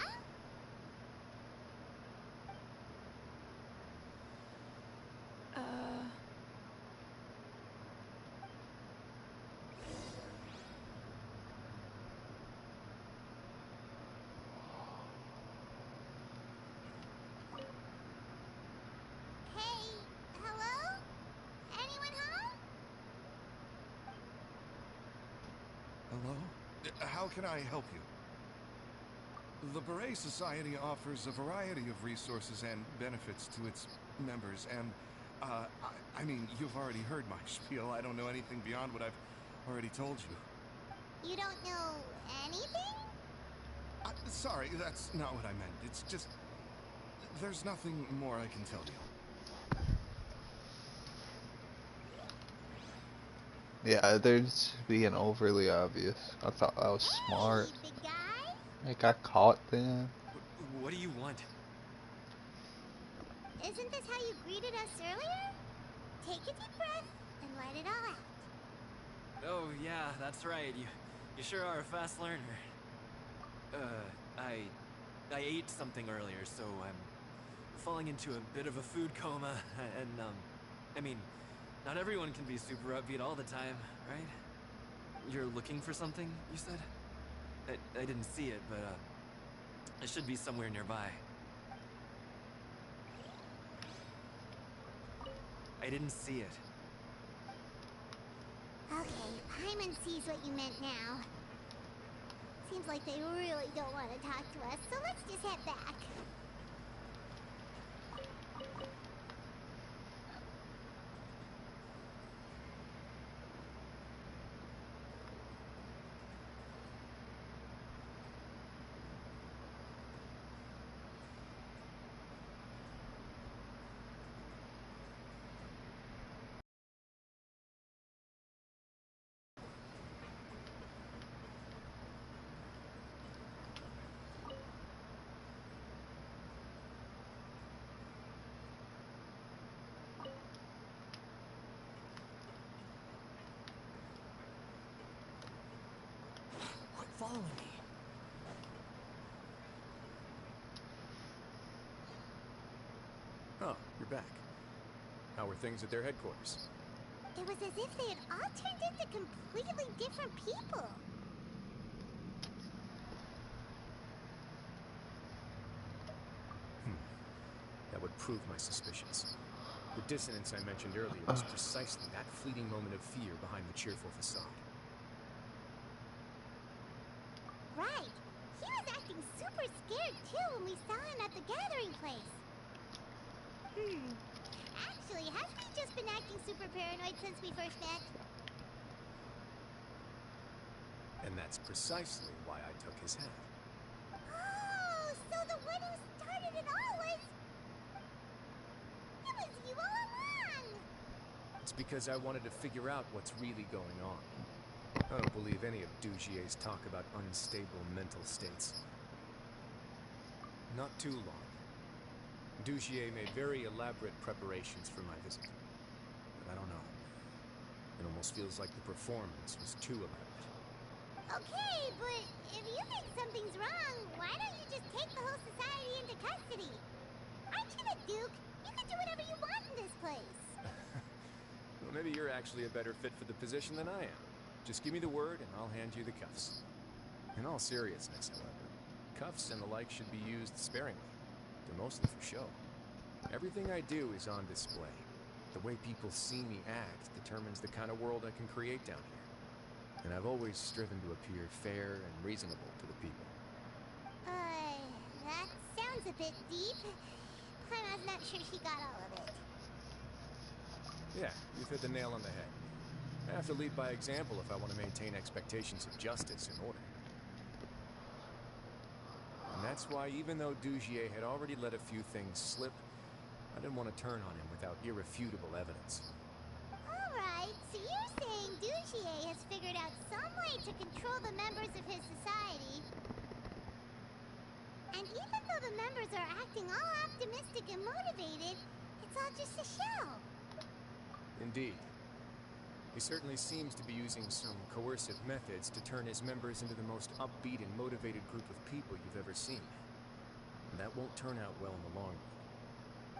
Hey, hello? Anyone home? Hello? How can I help you? The Beret Society offers a variety of resources and benefits to its members, and, I mean, you've already heard my spiel. I don't know anything beyond what I've already told you. You don't know anything? Sorry, that's not what I meant. It's just... there's nothing more I can tell you. Yeah, they're just being overly obvious. I thought that was smart. Hey, big guy? I got caught then. What do you want? Isn't this how you greeted us earlier? Take a deep breath and let it all out. Oh, yeah, that's right. You sure are a fast learner. I ate something earlier, so I'm falling into a bit of a food coma, and, I mean, not everyone can be super upbeat all the time, right? You're looking for something, you said? I didn't see it, but, it should be somewhere nearby. I didn't see it. Okay, Paimon sees what you meant now. Seems like they really don't want to talk to us, so let's just head back. Quit following me. Oh, you're back. How were things at their headquarters? It was as if they had all turned into completely different people. That would prove my suspicions. The dissonance I mentioned earlier was precisely that fleeting moment of fear behind the cheerful facade. Right. He was acting super scared too when we saw him at the gathering place. Actually, hasn't he just been acting super paranoid since we first met? And that's precisely why I took his hat. Oh, so the one who started it all was... It was you all along! It's because I wanted to figure out what's really going on. I don't believe any of Dugier's talk about unstable mental states. Not too long. Dugier made very elaborate preparations for my visit. But I don't know. It almost feels like the performance was too elaborate. Okay, but if you think something's wrong, why don't you just take the whole society into custody? Aren't you the Duke? You can do whatever you want in this place. Well, maybe you're actually a better fit for the position than I am. Just give me the word and I'll hand you the cuffs. In all seriousness, however, cuffs and the like should be used sparingly. They're mostly for show. Everything I do is on display. The way people see me act determines the kind of world I can create down here. And I've always striven to appear fair and reasonable to the people. That sounds a bit deep. Paimon's not sure she got all of it. Yeah, you've hit the nail on the head. I have to lead by example if I want to maintain expectations of justice and order. And that's why, even though Dugier had already let a few things slip, I didn't want to turn on him without irrefutable evidence. Alright, so you're saying Dugier has figured out some way to control the members of his society. And even though the members are acting all optimistic and motivated, it's all just a shell. Indeed. He certainly seems to be using some coercive methods to turn his members into the most upbeat and motivated group of people you've ever seen. And that won't turn out well in the long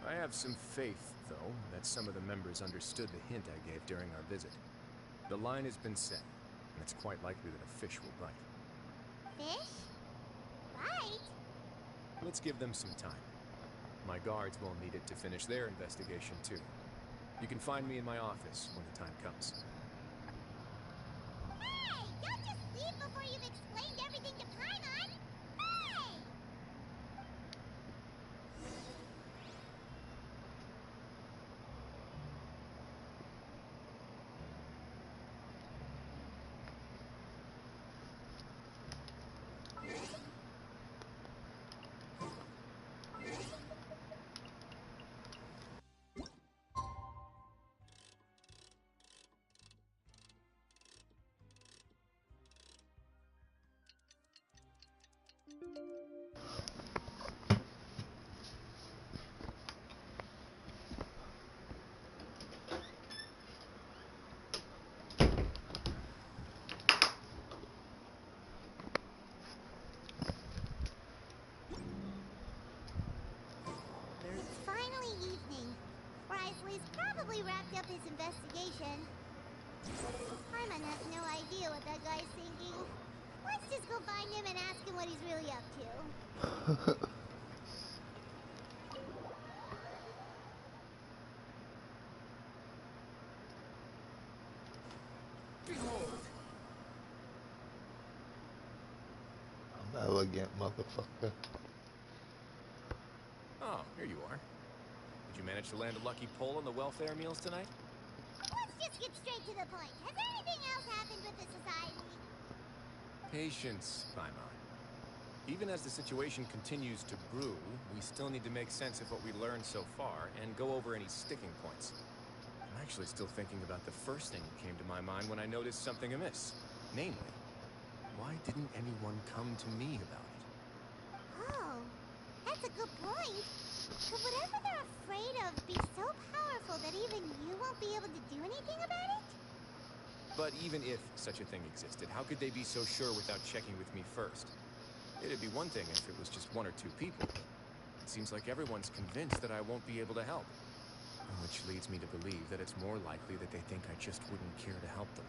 run. I have some faith, though, that some of the members understood the hint I gave during our visit. The line has been set, and it's quite likely that a fish will bite. Fish? Bite? Let's give them some time. My guards will need it to finish their investigation, too. You can find me in my office when the time comes. Hey! Don't just leave before you've explained everything to Paimon! Hey! It's finally evening. Wriothseley's probably wrapped up his investigation. Paimon has no idea what that guy's thinking. Let's just go find him and ask him what he's really up to. I'm elegant, motherfucker. Oh, here you are. Did you manage to land a lucky pull on the welfare meals tonight? Let's just get straight to the point. Has anything else happened with the society? Patience, Paimon. Even as the situation continues to brew, we still need to make sense of what we learned so far and go over any sticking points. I'm actually still thinking about the first thing that came to my mind when I noticed something amiss. Namely, why didn't anyone come to me about it? Oh, that's a good point. Could whatever they're afraid of be so powerful that even you won't be able to do anything about it? But even if such a thing existed, how could they be so sure without checking with me first? It'd be one thing if it was just one or two people. It seems like everyone's convinced that I won't be able to help. Which leads me to believe that it's more likely that they think I just wouldn't care to help them.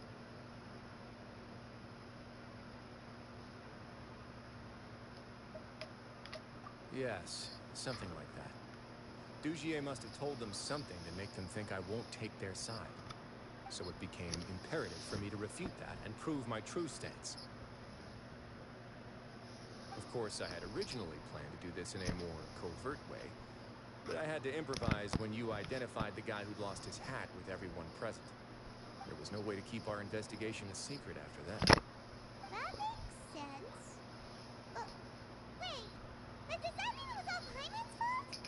Yes, something like that. Dugier must have told them something to make them think I won't take their side. So it became imperative for me to refute that and prove my true stance. Of course, I had originally planned to do this in a more covert way, but I had to improvise when you identified the guy who'd lost his hat with everyone present. There was no way to keep our investigation a secret after that. That makes sense. Wait, but does that mean it was all Paimon's fault?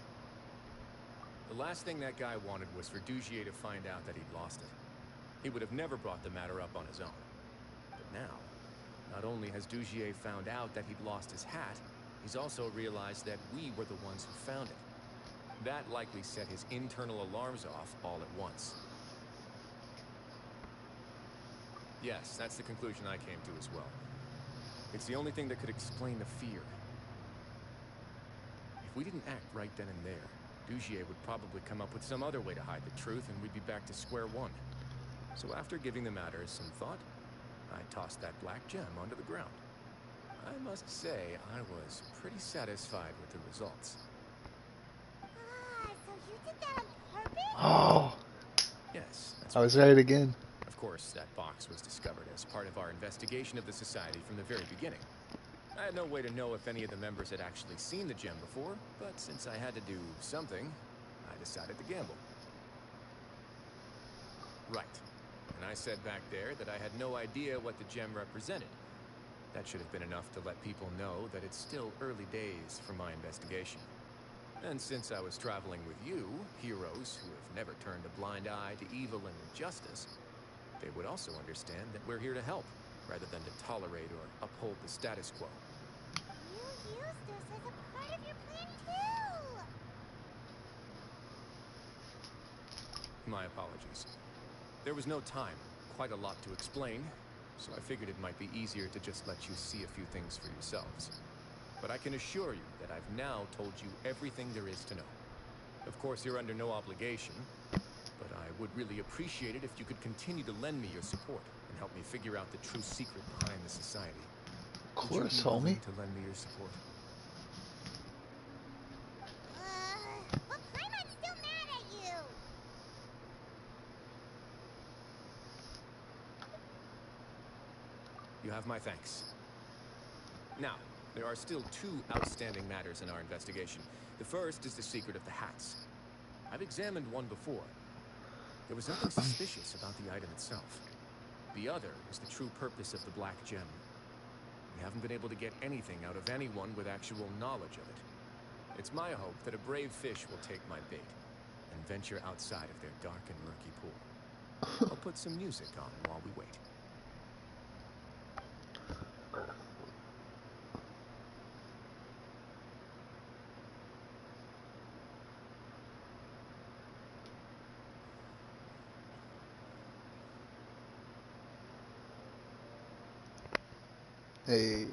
The last thing that guy wanted was for Dugier to find out that he'd lost it. He would have never brought the matter up on his own. But now, not only has Dugier found out that he'd lost his hat, he's also realized that we were the ones who found it. That likely set his internal alarms off all at once. Yes, that's the conclusion I came to as well. It's the only thing that could explain the fear. If we didn't act right then and there, Dugier would probably come up with some other way to hide the truth, and we'd be back to square one. So after giving the matter some thought, I tossed that black gem onto the ground. I must say, I was pretty satisfied with the results. So you did that on purpose? Oh, Yes, that's I was right again. Of course, that box was discovered as part of our investigation of the Society from the very beginning. I had no way to know if any of the members had actually seen the gem before, but since I had to do something, I decided to gamble. Right. And I said back there that I had no idea what the gem represented. That should have been enough to let people know that it's still early days for my investigation. And since I was traveling with you, heroes who have never turned a blind eye to evil and injustice, they would also understand that we're here to help, rather than to tolerate or uphold the status quo. You used this as a part of your plan too! My apologies. There was no time, quite a lot to explain, so I figured it might be easier to just let you see a few things for yourselves. But I can assure you that I've now told you everything there is to know. Of course, you're under no obligation, but I would really appreciate it if you could continue to lend me your support and help me figure out the true secret behind the Society. Of course, Would you be willing homie. to lend me your support? Well, Paimon's still mad at you! You have my thanks. Now, there are still two outstanding matters in our investigation. The first is the secret of the hats. I've examined one before. There was nothing suspicious about the item itself. The other is the true purpose of the black gem. We haven't been able to get anything out of anyone with actual knowledge of it. It's my hope that a brave fish will take my bait and venture outside of their dark and murky pool. I'll put some music on while we wait. Hey.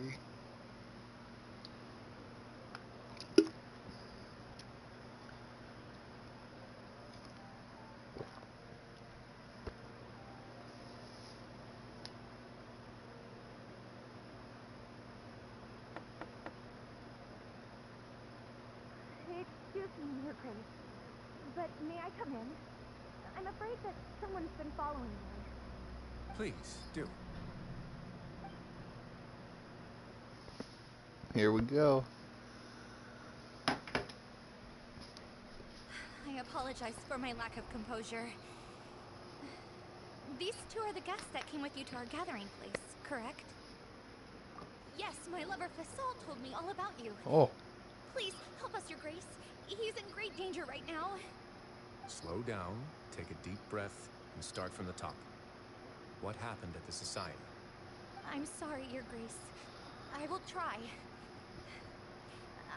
Excuse me, Your Grace, but may I come in? I'm afraid that someone's been following me. Please, do. Here we go. I apologize for my lack of composure. These two are the guests that came with you to our gathering place, correct? Yes, my lover Fasol told me all about you. Oh. Please, help us, Your Grace. He's in great danger right now. Slow down, take a deep breath, and start from the top. What happened at the Society? I'm sorry, Your Grace. I will try.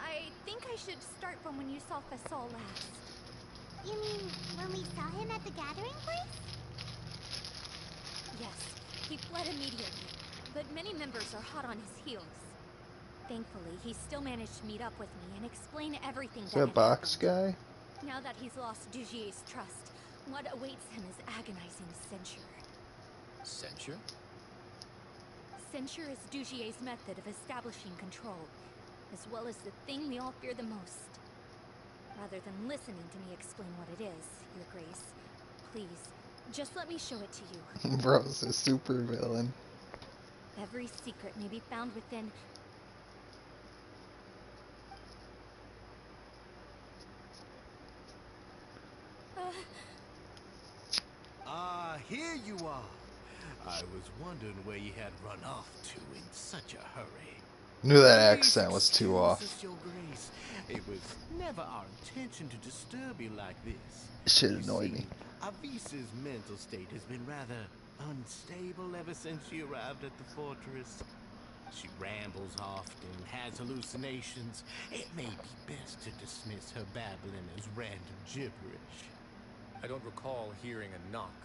I think I should start from when you saw Fasol last. You mean when we saw him at the gathering place? Yes, he fled immediately, but many members are hot on his heels. Thankfully, he still managed to meet up with me and explain everything Is that that had box happened. guy? Now that he's lost Dugier's trust, what awaits him is agonizing censure. Censure? Censure is Dugier's method of establishing control, as well as the thing we all fear the most. Rather than listening to me explain what it is, Your Grace, please, just let me show it to you. Bro's a super villain. Every secret may be found within... Here you are. I was wondering where you had run off to in such a hurry. Knew that accent was too Excuse off. us, Your Grace. It was never our intention to disturb you like this. Shit You annoyed see, me. Avisa's mental state has been rather unstable ever since she arrived at the fortress. She rambles often, has hallucinations. It may be best to dismiss her babbling as random gibberish. I don't recall hearing a knock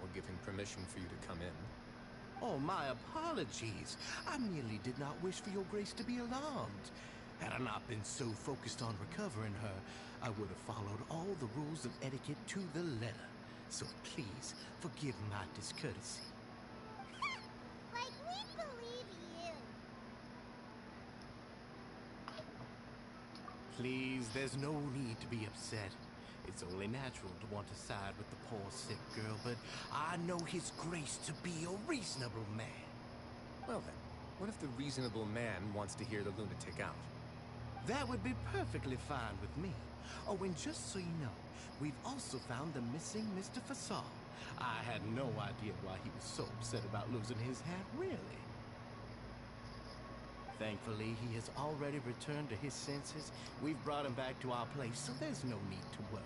or giving permission for you to come in. Oh, my apologies. I merely did not wish for your grace to be alarmed. Had I not been so focused on recovering her, I would have followed all the rules of etiquette to the letter. So please, forgive my discourtesy. Like, we believe you. Please, there's no need to be upset. It's only natural to want to side with the poor sick girl, but I know his grace to be a reasonable man. Well then, what if the reasonable man wants to hear the lunatic out? That would be perfectly fine with me. Oh, and just so you know, we've also found the missing Mr. Fasal. I had no idea why he was so upset about losing his hat, really. Thankfully, he has already returned to his senses. We've brought him back to our place, so there's no need to worry.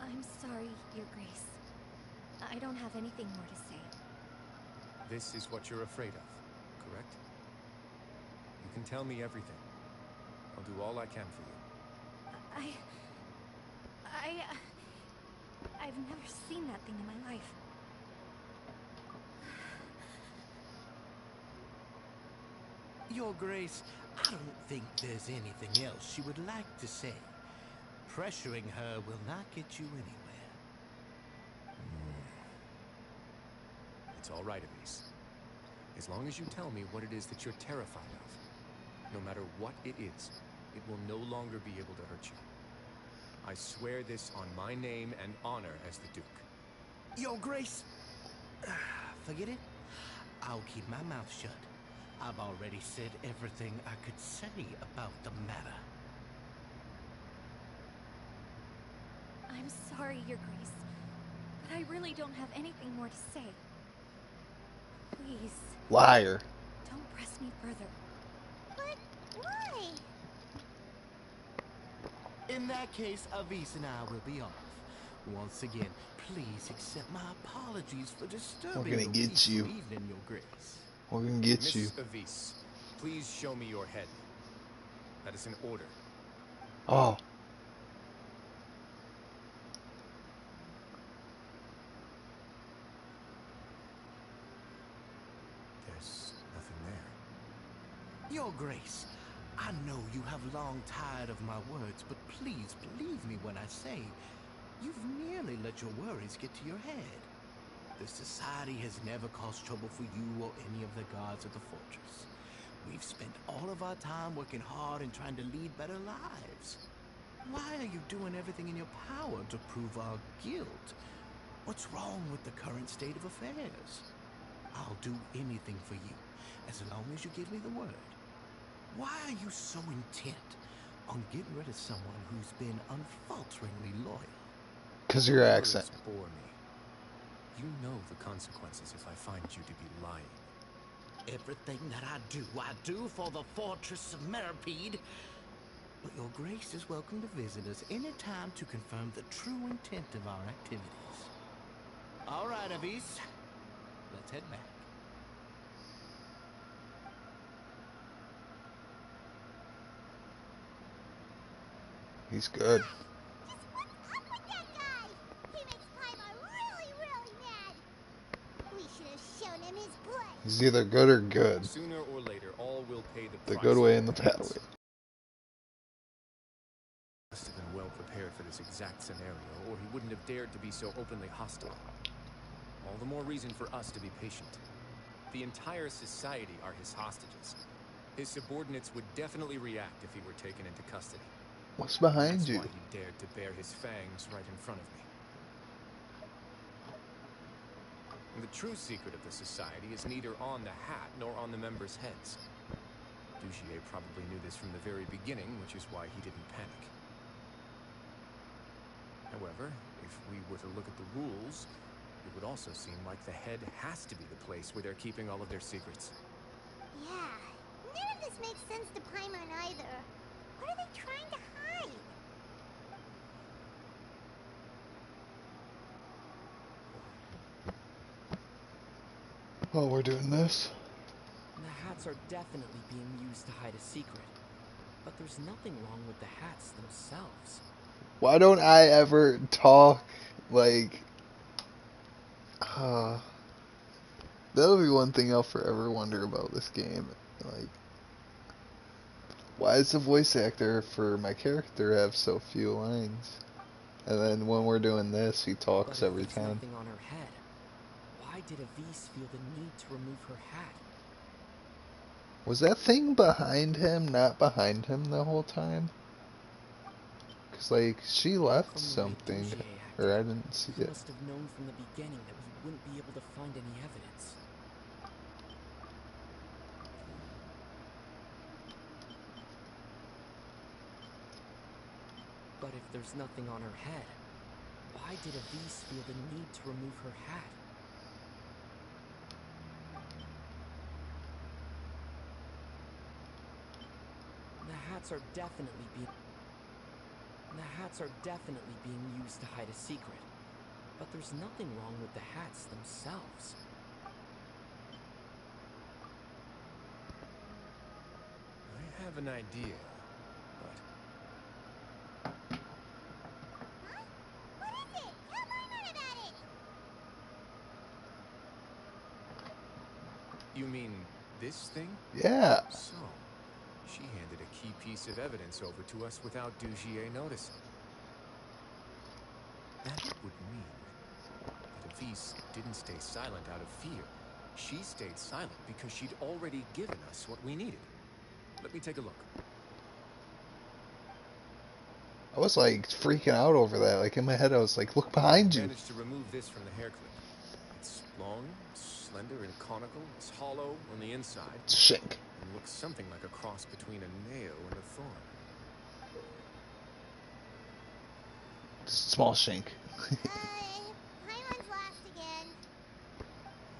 I'm sorry, Your Grace. I don't have anything more to say. This is what you're afraid of, correct? You can tell me everything. I'll do all I can for you. I've never seen that thing in my life. Your Grace, I don't think there's anything else she would like to say. Pressuring her will not get you anywhere. It's all right, Elise. As long as you tell me what it is that you're terrified of, no matter what it is, it will no longer be able to hurt you. I swear this on my name and honor as the Duke. Your Grace, forget it. I'll keep my mouth shut. I've already said everything I could say about the matter. I'm sorry, Your Grace, but I really don't have anything more to say. Please. Liar. Don't press me further. But why? In that case, Avis and I will be off. Once again, please accept my apologies for disturbing We're gonna your get peaceful you. evening, Your Grace. We're gonna get you. Miss Avis, please show me your head. That is an order. Oh. There's nothing there. Your Grace, I know you have long tired of my words, but please believe me when I say you've nearly let your worries get to your head. The Society has never caused trouble for you or any of the guards of the fortress. We've spent all of our time working hard and trying to lead better lives. Why are you doing everything in your power to prove our guilt? What's wrong with the current state of affairs? I'll do anything for you, as long as you give me the word. Why are you so intent on getting rid of someone who's been unfalteringly loyal? 'Cause of your accent. Words bore me. You know the consequences if I find you to be lying. Everything that I do for the Fortress of Meripede. But your Grace is welcome to visit us any time to confirm the true intent of our activities. All right, Avis. Let's head back. He's good. Just what's up with that guy? He makes Paimon really, really mad. We should have shown him his place. He's either good or good. Sooner or later, all will pay the The price. good way and the bad way. Must have been well prepared for this exact scenario, or he wouldn't have dared to be so openly hostile. All the more reason for us to be patient. The entire society are his hostages. His subordinates would definitely react if he were taken into custody. What's behind That's you? why he dared to bare his fangs right in front of me. And the true secret of the society is neither on the hat nor on the members' heads. Duchier probably knew this from the very beginning, which is why he didn't panic. However, if we were to look at the rules, it would also seem like the head has to be the place where they're keeping all of their secrets. Yeah, none of this makes sense to Paimon either. What are they trying to hide? Oh, we're doing this? The hats are definitely being used to hide a secret. But there's nothing wrong with the hats themselves. Why don't I ever talk like... that'll be one thing I'll forever wonder about this game. Like, why does the voice actor for my character have so few lines? And then when we're doing this, he talks but if every there's time. nothing on her head, why did Avise feel the need to remove her hat? Was that thing behind him, not behind him the whole time? Because, like, she left something, or I didn't see He it. must have known from the beginning that we wouldn't be able to find any evidence. But if there's nothing on her head, why did Avise feel the need to remove her hat? The hats are definitely being used to hide a secret. But there's nothing wrong with the hats themselves. I have an idea, but... Huh? What is it? Tell Marmot about it! You mean this thing? Yeah. So, she handed a key piece of evidence over to us without Dugier noticing. That would mean that Avise didn't stay silent out of fear. She stayed silent because she'd already given us what we needed. Let me take a look. I was, like, freaking out over that. Like, in my head, I was like, look behind you. I managed to remove this from the hair clip. It's long, slender, and conical. It's hollow on the inside. Shank. And looks something like a cross between a nail and a thorn. Small shank. Paimon's lost again.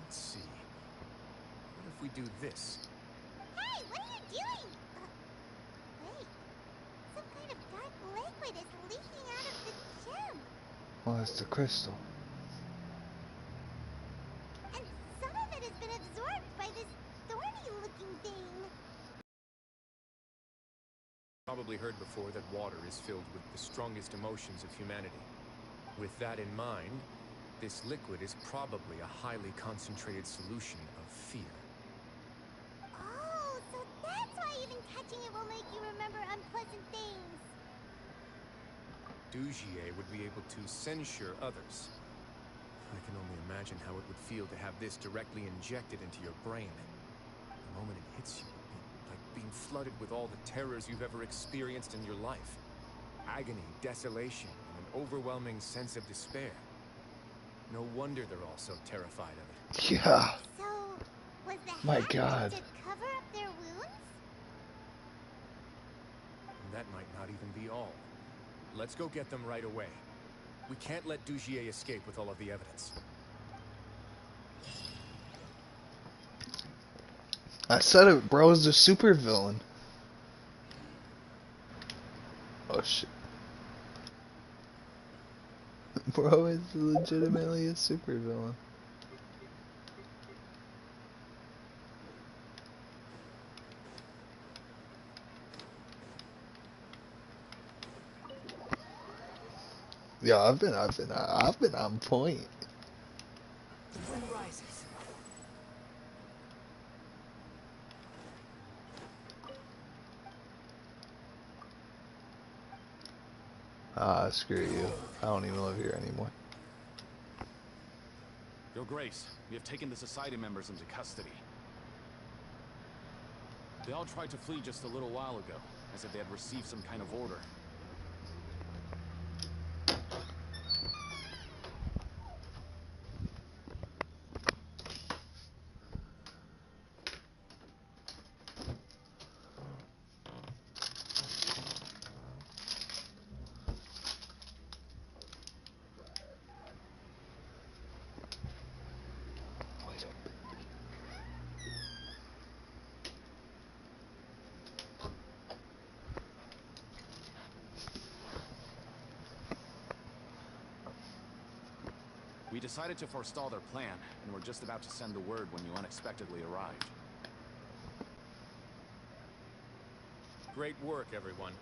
Let's see. What if we do this? Hey, what are you doing? Wait. Some kind of dark liquid is leaking out of the gem. Oh, it's the crystal. And some of it has been absorbed by this thorny-looking thing. Probably heard before that water is filled with the strongest emotions of humanity. With that in mind, this liquid is probably a highly concentrated solution of fear. Oh, so that's why even touching it will make you remember unpleasant things. Dugier would be able to censure others. I can only imagine how it would feel to have this directly injected into your brain. The moment it hits you, it would be like being flooded with all the terrors you've ever experienced in your life. Agony, desolation, and an overwhelming sense of despair. No wonder they're all so terrified of it. Yeah. So, was the My hat God. to cover up their wounds? And that might not even be all. Let's go get them right away. We can't let Dugier escape with all of the evidence. I said it, bro. Is a super villain. Oh shit. Bro is legitimately a super villain. Yeah, I've been on point. The wind rises. Ah, screw you. I don't even live here anymore. Your Grace, we have taken the Society members into custody. They all tried to flee just a little while ago, as if they had received some kind of order. We decided to forestall their plan, and were just about to send the word when you unexpectedly arrived. Great work, everyone.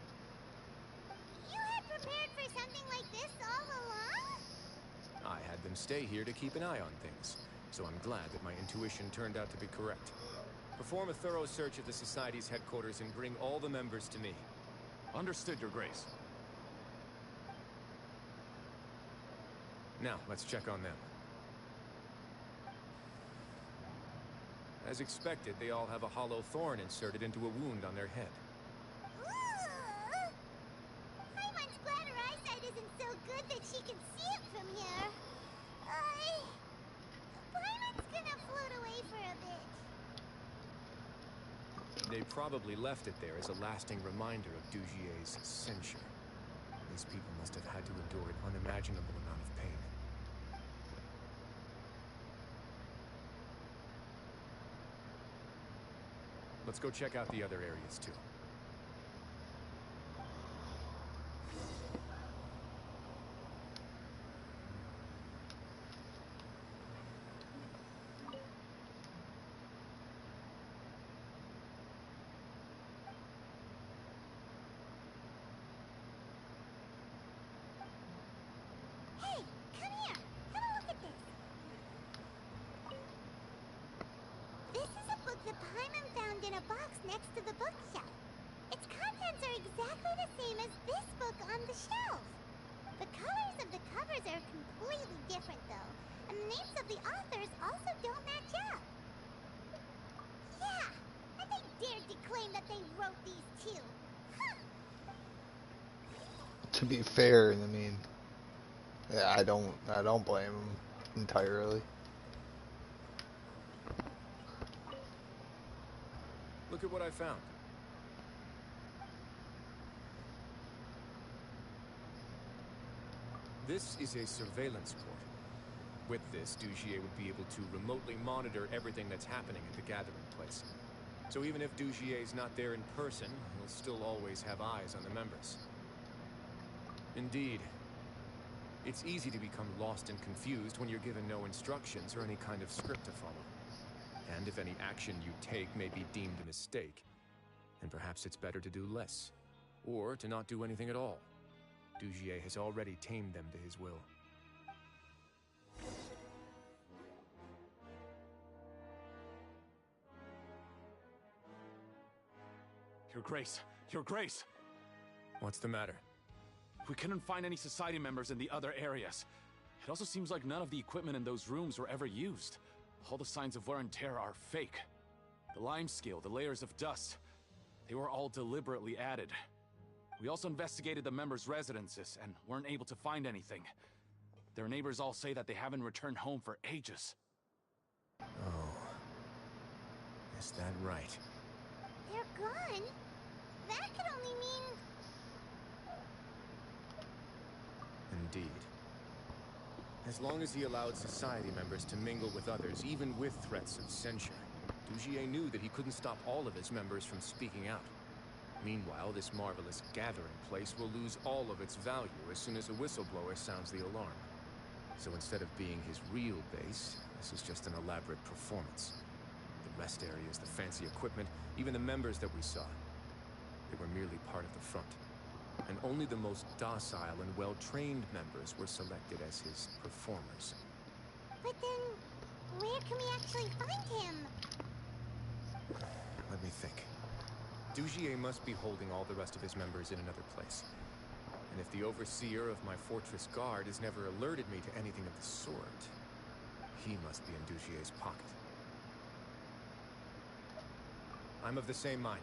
You had prepared for something like this all along? I had them stay here to keep an eye on things, so I'm glad that my intuition turned out to be correct. Perform a thorough search of the Society's headquarters and bring all the members to me. Understood, Your Grace. Now, let's check on them. As expected, they all have a hollow thorn inserted into a wound on their head. Paimon's glad her eyesight isn't so good that she can see it from here. Paimon's gonna float away for a bit. They probably left it there as a lasting reminder of Dugier's censure. These people must have had to endure an unimaginable amount of pain. Let's go check out the other areas, too. Hey, come here. Have a look at this. This is a book that Paimon found in a box next to the bookshelf. Its contents are exactly the same as this book on the shelf. The colors of the covers are completely different, though, and the names of the authors also don't match up. Yeah, and they dared to claim that they wrote these too. Huh. To be fair, I mean, yeah, I don't blame him entirely. Look at what I found. This is a surveillance port. With this, Dugier would be able to remotely monitor everything that's happening at the gathering place. So even if Dugier's not there in person, he'll still always have eyes on the members. Indeed. It's easy to become lost and confused when you're given no instructions or any kind of script to follow. And if any action you take may be deemed a mistake, then perhaps it's better to do less, or to not do anything at all. Dugier has already tamed them to his will. Your Grace! Your Grace! What's the matter? We couldn't find any Society members in the other areas. It also seems like none of the equipment in those rooms were ever used. All the signs of wear and tear are fake. The lime scale, the layers of dust, they were all deliberately added. We also investigated the members' residences and weren't able to find anything. Their neighbors all say that they haven't returned home for ages. Oh. Is that right? They're gone? That could only mean... Indeed. As long as he allowed Society members to mingle with others, even with threats of censure, Dugier knew that he couldn't stop all of his members from speaking out. Meanwhile, this marvelous gathering place will lose all of its value as soon as a whistleblower sounds the alarm. So instead of being his real base, this is just an elaborate performance. The rest areas, the fancy equipment, even the members that we saw, they were merely part of the front. And only the most docile and well-trained members were selected as his performers. But then, where can we actually find him? Let me think. Dugier must be holding all the rest of his members in another place. And if the overseer of my fortress guard has never alerted me to anything of the sort, he must be in Dugier's pocket. I'm of the same mind.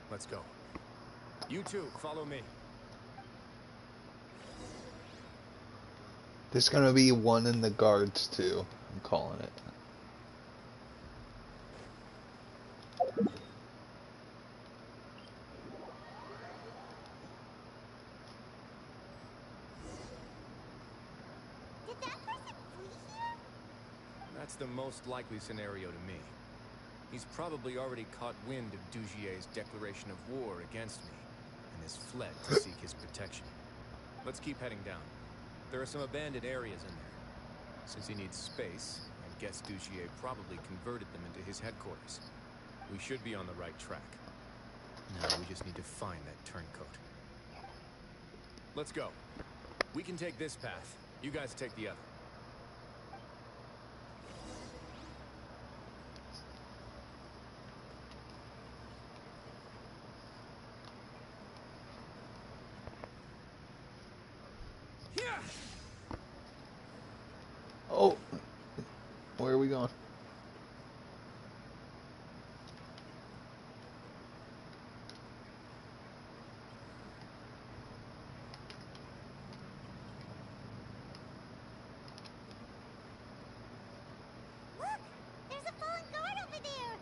Let's go. You two, follow me. There's gonna be one in the guards too. I'm calling it. Did that person flee here? That's the most likely scenario to me. He's probably already caught wind of Dugier's declaration of war against me, and has fled to seek his protection. Let's keep heading down. There are some abandoned areas in there. Since he needs space, I guess Dugier probably converted them into his headquarters. We should be on the right track. Now we just need to find that turncoat. Let's go. We can take this path. You guys take the other. Oh, where are we going? Look! There's a fallen guard over there!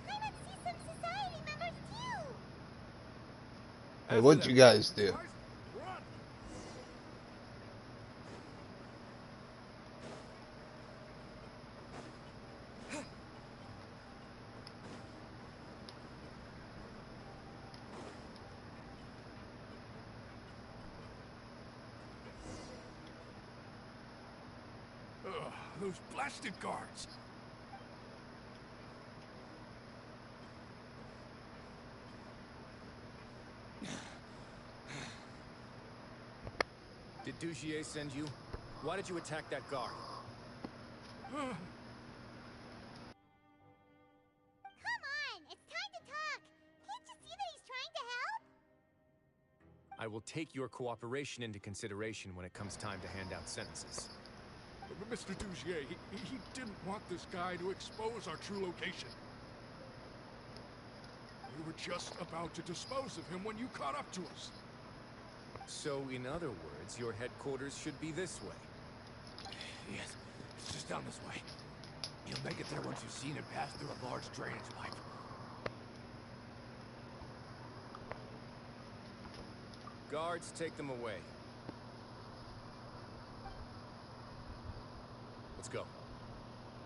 I might see some society members too! Hey, what'd you guys do? Those blasted guards! Did Dugier send you? Why did you attack that guard? Come on! It's time to talk! Can't you see that he's trying to help? I will take your cooperation into consideration when it comes time to hand out sentences. Mr. Dugier, he didn't want this guy to expose our true location. We were just about to dispose of him when you caught up to us. So, in other words, your headquarters should be this way. Yes, it's just down this way. You'll make it there once you've seen it pass through a large drainage pipe. Guards, take them away. Let's go.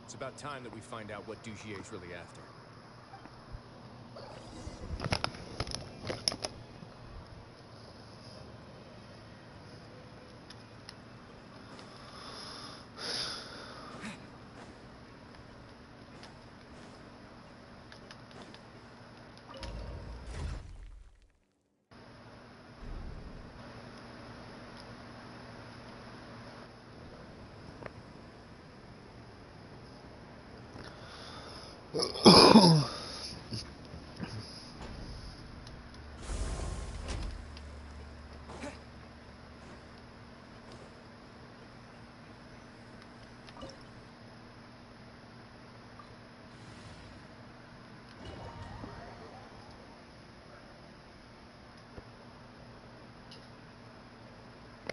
It's about time that we find out what Dugier's really after.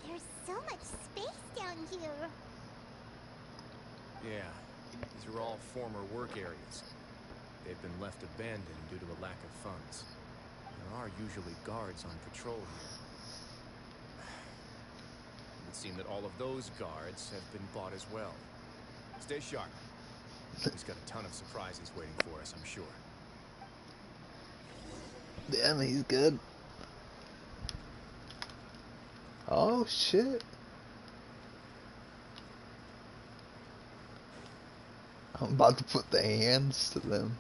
There's so much space down here. Yeah, these are all former work areas. They've been left abandoned due to a lack of funds. There are usually guards on patrol here. It would seem that all of those guards have been bought as well. Stay sharp. He's got a ton of surprises waiting for us, I'm sure. Damn, he's good. Oh shit. I'm about to put the hands to them.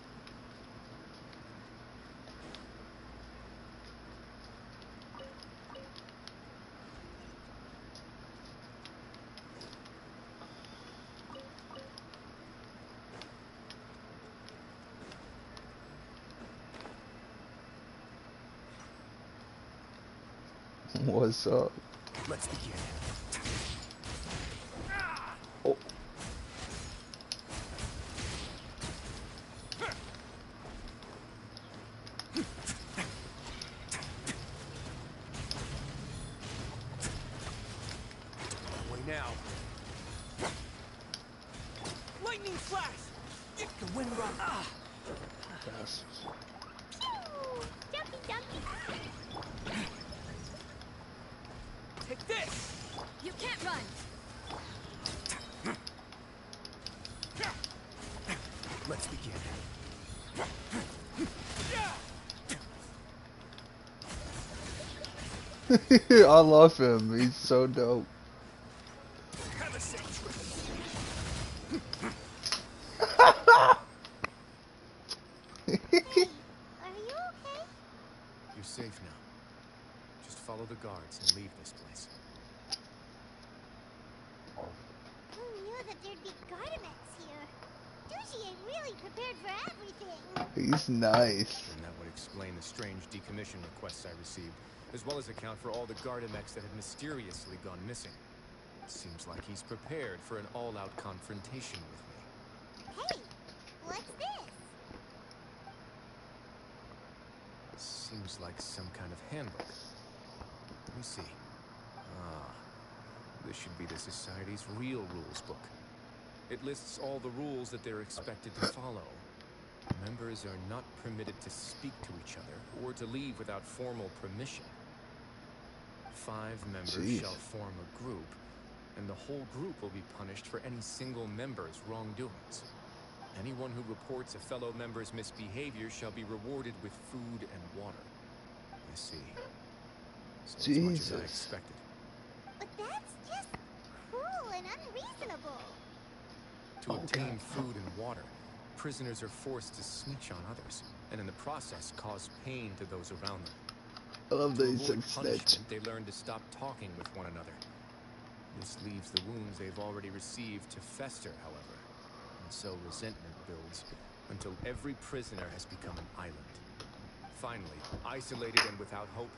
What's up? Let's begin. Oh. Way now. Lightning flash! Get the wind run. Yes. Jumpy, jumpy. Take this! You can't run! Let's begin. I love him. He's so dope. Have a safe trip. fully prepared for everything. He's nice. And that would explain the strange decommission requests I received, as well as account for all the Gardamex that had mysteriously gone missing. Seems like he's prepared for an all-out confrontation with me. Hey, what's this? Seems like some kind of handbook. Let me see. Ah, this should be the Society's real rules book. It lists all the rules that they're expected to follow. Members are not permitted to speak to each other or to leave without formal permission. 5 members shall form a group, and the whole group will be punished for any single member's wrongdoings. Anyone who reports a fellow member's misbehavior shall be rewarded with food and water. I see. So as much as I expected. But that's just cruel and unreasonable. To obtain food and water, prisoners are forced to snitch on others, and in the process cause pain to those around them. I love that he To said avoid snitch. punishment, they learn to stop talking with one another. This leaves the wounds they've already received to fester, however. And so resentment builds until every prisoner has become an island. Finally, isolated and without hope,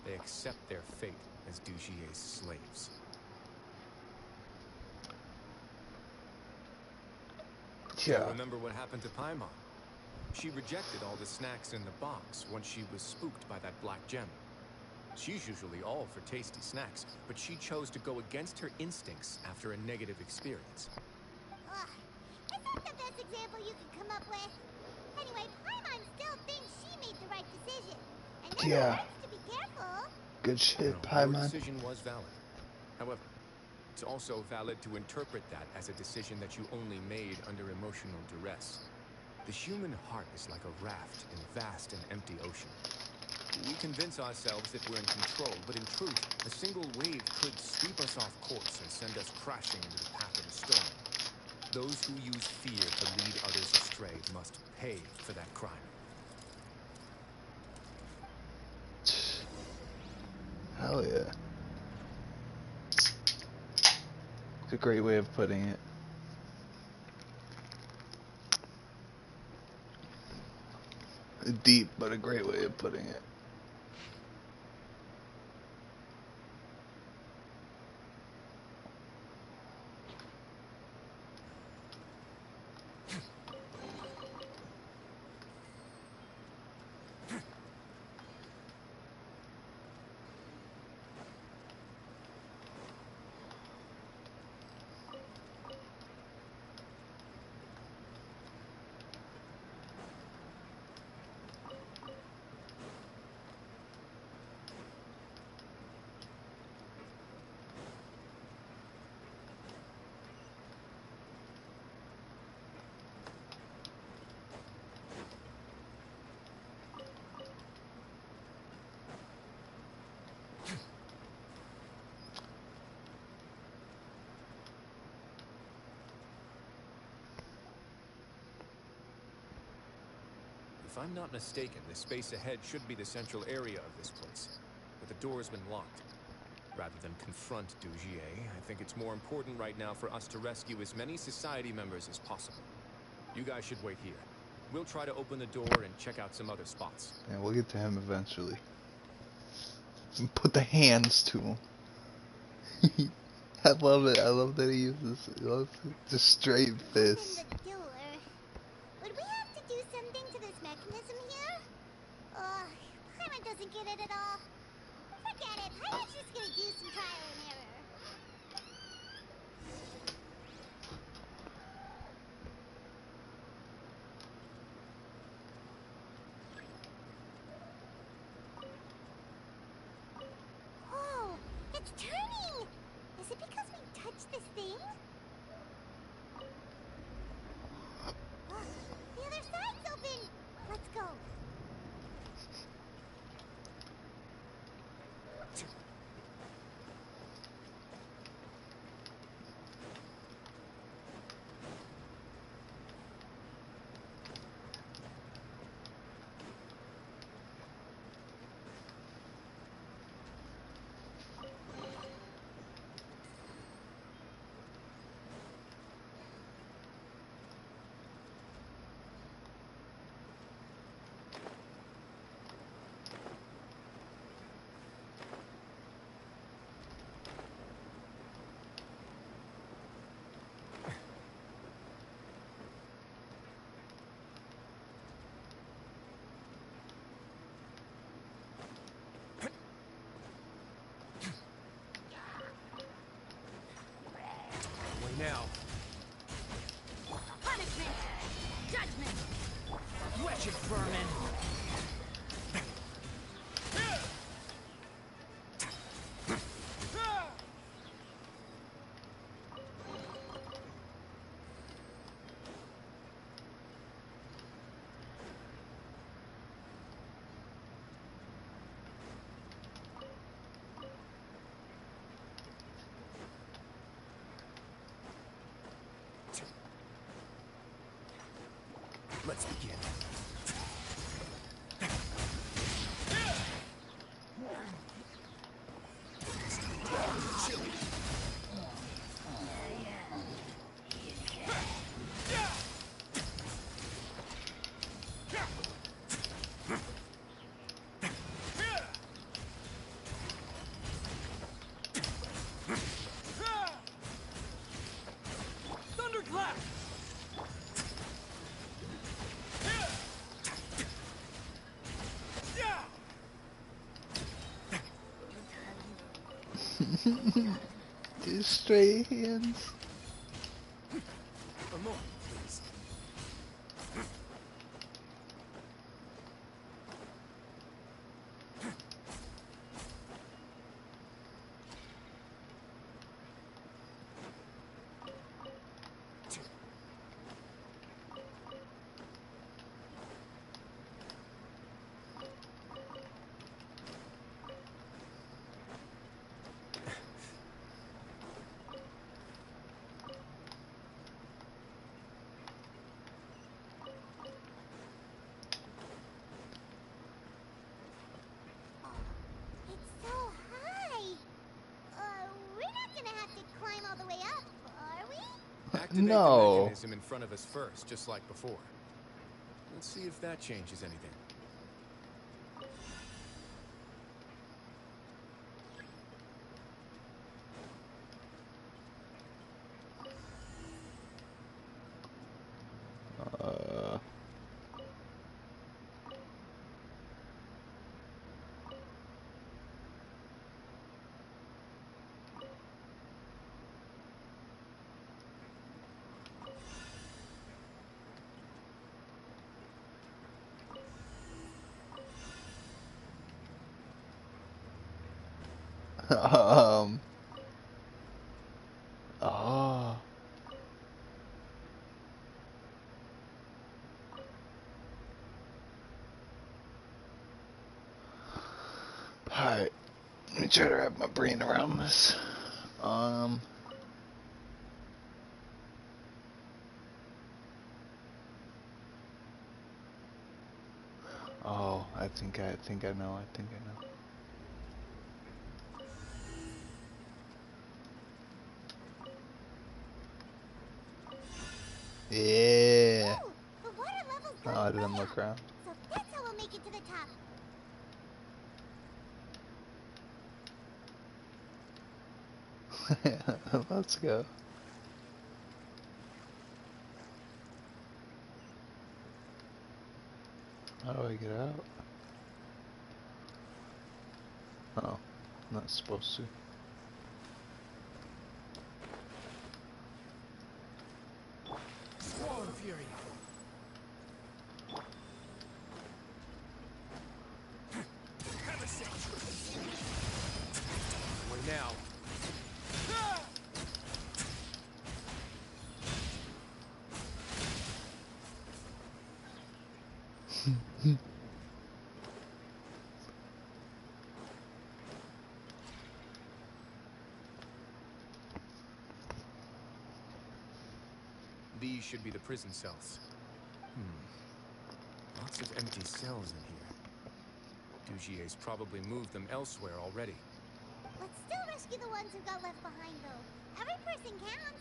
they accept their fate as Dugier's slaves. Yeah. Do you remember what happened to Paimon? She rejected all the snacks in the box once she was spooked by that black gem. She's usually all for tasty snacks, but she chose to go against her instincts after a negative experience. Ugh, is that the best example you could come up with? Anyway, Paimon still thinks she made the right decision. And never hurts to be careful. Good shit, Your Paimon. decision was valid. However, it's also valid to interpret that as a decision that you only made under emotional duress. The human heart is like a raft in a vast and empty ocean. We convince ourselves that we're in control, but in truth, a single wave could sweep us off course and send us crashing into the path of the storm. Those who use fear to lead others astray must pay for that crime. Hell yeah. It's a great way of putting it. Deep, but a great way of putting it. If I'm not mistaken, the space ahead should be the central area of this place, but the door's been locked. Rather than confront Dugier, I think it's more important right now for us to rescue as many Society members as possible. You guys should wait here. We'll try to open the door and check out some other spots. Yeah, we'll get to him eventually. And put the hands to him. I love it. I love that he uses just straight fists. Open the door. Would we have to do something to this mechanism here? Ugh, Paimon doesn't get it at all. Forget it. Paimon's just gonna do some trial and error. Whoa, it's turning! Is it because we touched this thing? The other side's open! Let's go. now. Punishment! Judgment! Wretched vermin! Let's begin. Thunderclap! Do straight hands. A moment, please. It's so high. We're not gonna have to climb all the way up, are we? Activate No. the mechanism in front of us first, just like before. Let's see if that changes anything. Oh. Alright. Let me try to wrap my brain around this. Oh, I think I know. Yeah. Oh, the water level's Oh, going I didn't way look up. around. So that's how we'll make it to the top. Let's go. How do I get out? Oh, not supposed to. Squall Fury. Have a seat. Where now? These should be the prison cells. Lots of empty cells in here. Dugier's probably moved them elsewhere already. Let's still rescue the ones who got left behind, though. Every person counts.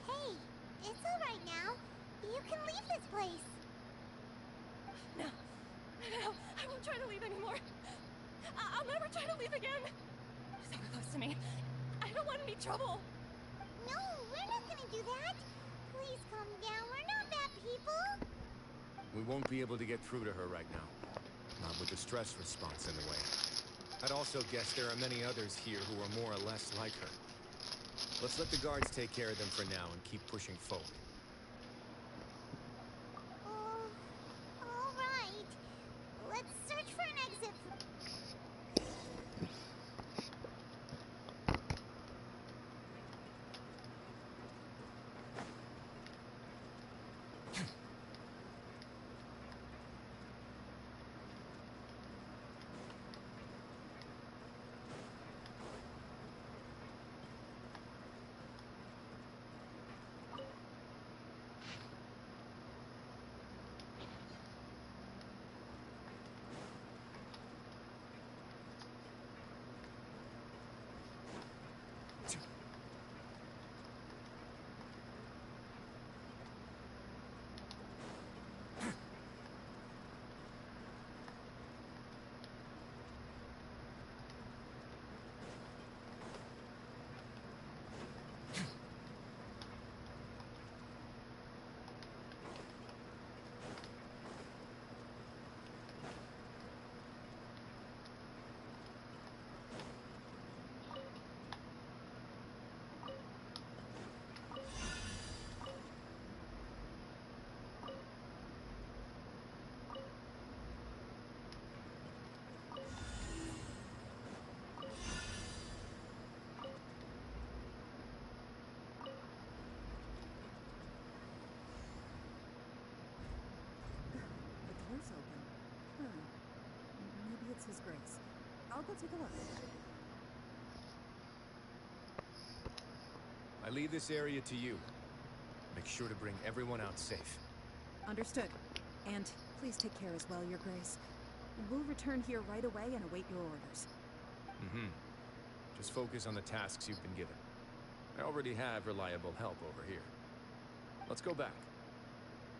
Hey, it's all right now. You can leave this place. No. No, I won't try to leave anymore. I'll never try to leave again. So close to me. I don't want any trouble. No, we're not gonna do that. Please calm down. We're not bad people. We won't be able to get through to her right now. Not with the stress response in the way. I'd also guess there are many others here who are more or less like her. Let's let the guards take care of them for now and keep pushing forward. All right. Let's search for an exit. door's open. Maybe it's His Grace. I'll go take a look. I leave this area to you. Make sure to bring everyone out safe. Understood. And please take care as well, Your Grace. We'll return here right away and await your orders. Just focus on the tasks you've been given. I already have reliable help over here. Let's go back.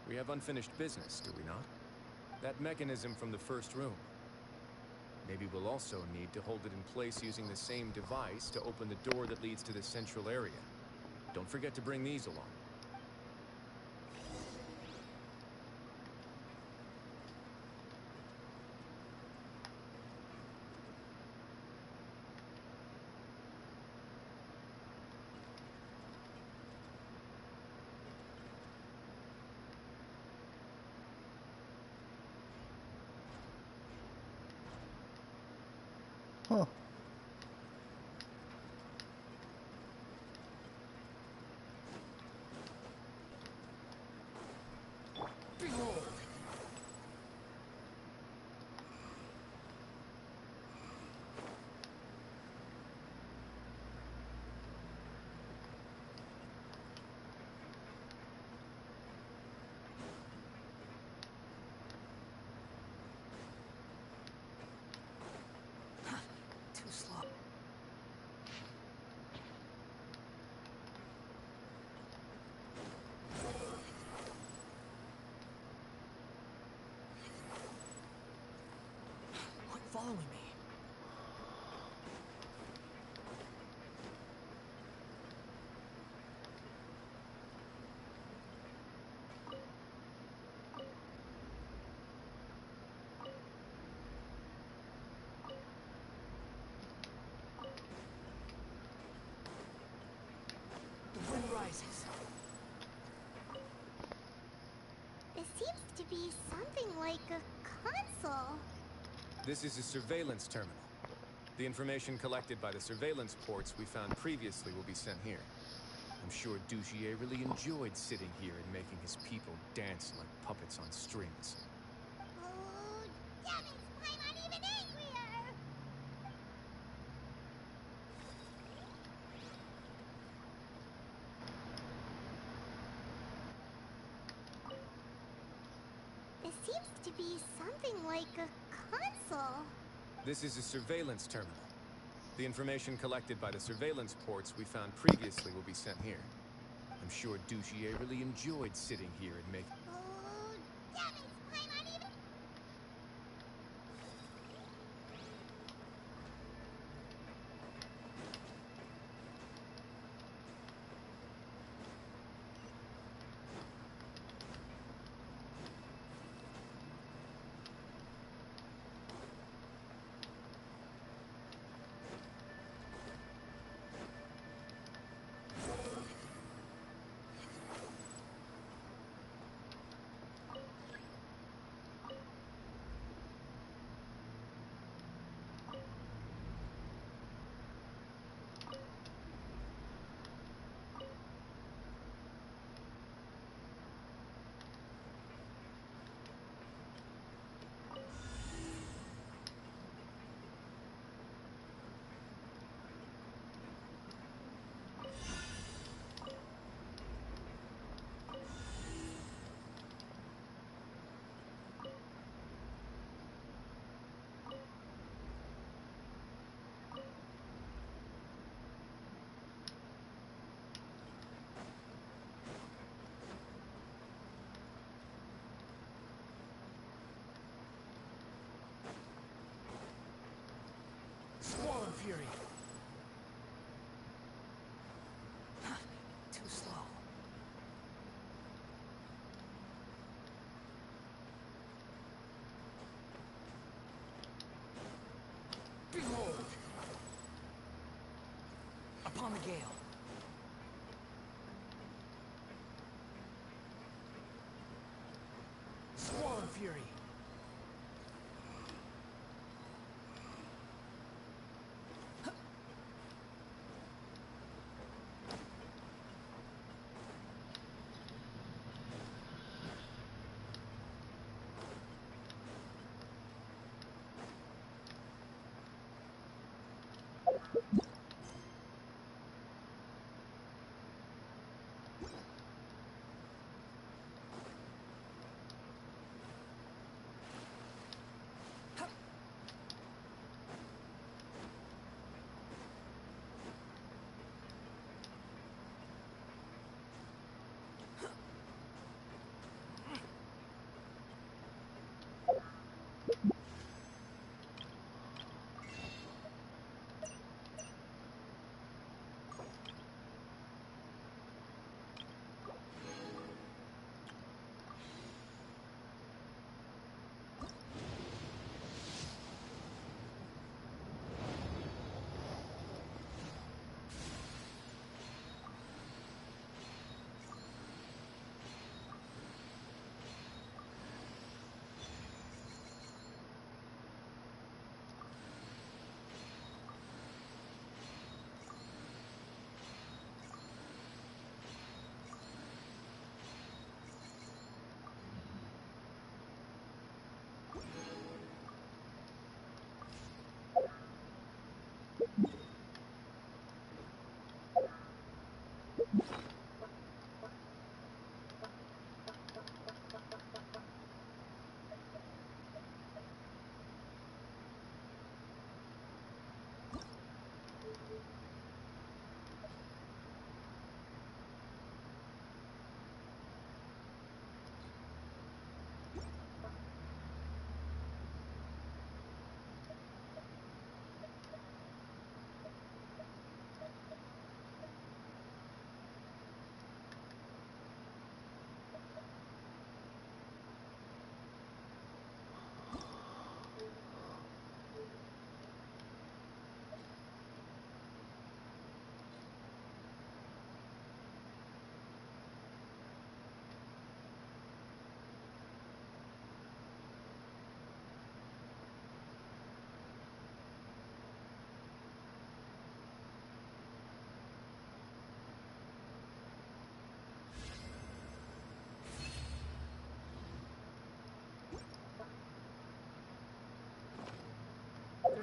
We have unfinished business, do we not? That mechanism from the first room. Maybe we'll also need to hold it in place using the same device to open the door that leads to the central area. Don't forget to bring these along. Huh. Behold! Too slow. Quit following me. The wind rises. This seems to be something like a console. This is a surveillance terminal. The information collected by the surveillance ports we found previously will be sent here. I'm sure Dugier really enjoyed sitting here and making his people dance like puppets on strings. Oh, damn it! I'm even angrier! This seems to be something like a console. This is a surveillance terminal. The information collected by the surveillance ports we found previously will be sent here. I'm sure Dugier really enjoyed sitting here and making... Oh, damn it! I'm even... Fury. Too slow. Behold! Upon the gale. Squall Fury.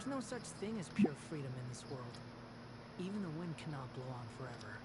There's no such thing as pure freedom in this world. Even the wind cannot blow on forever.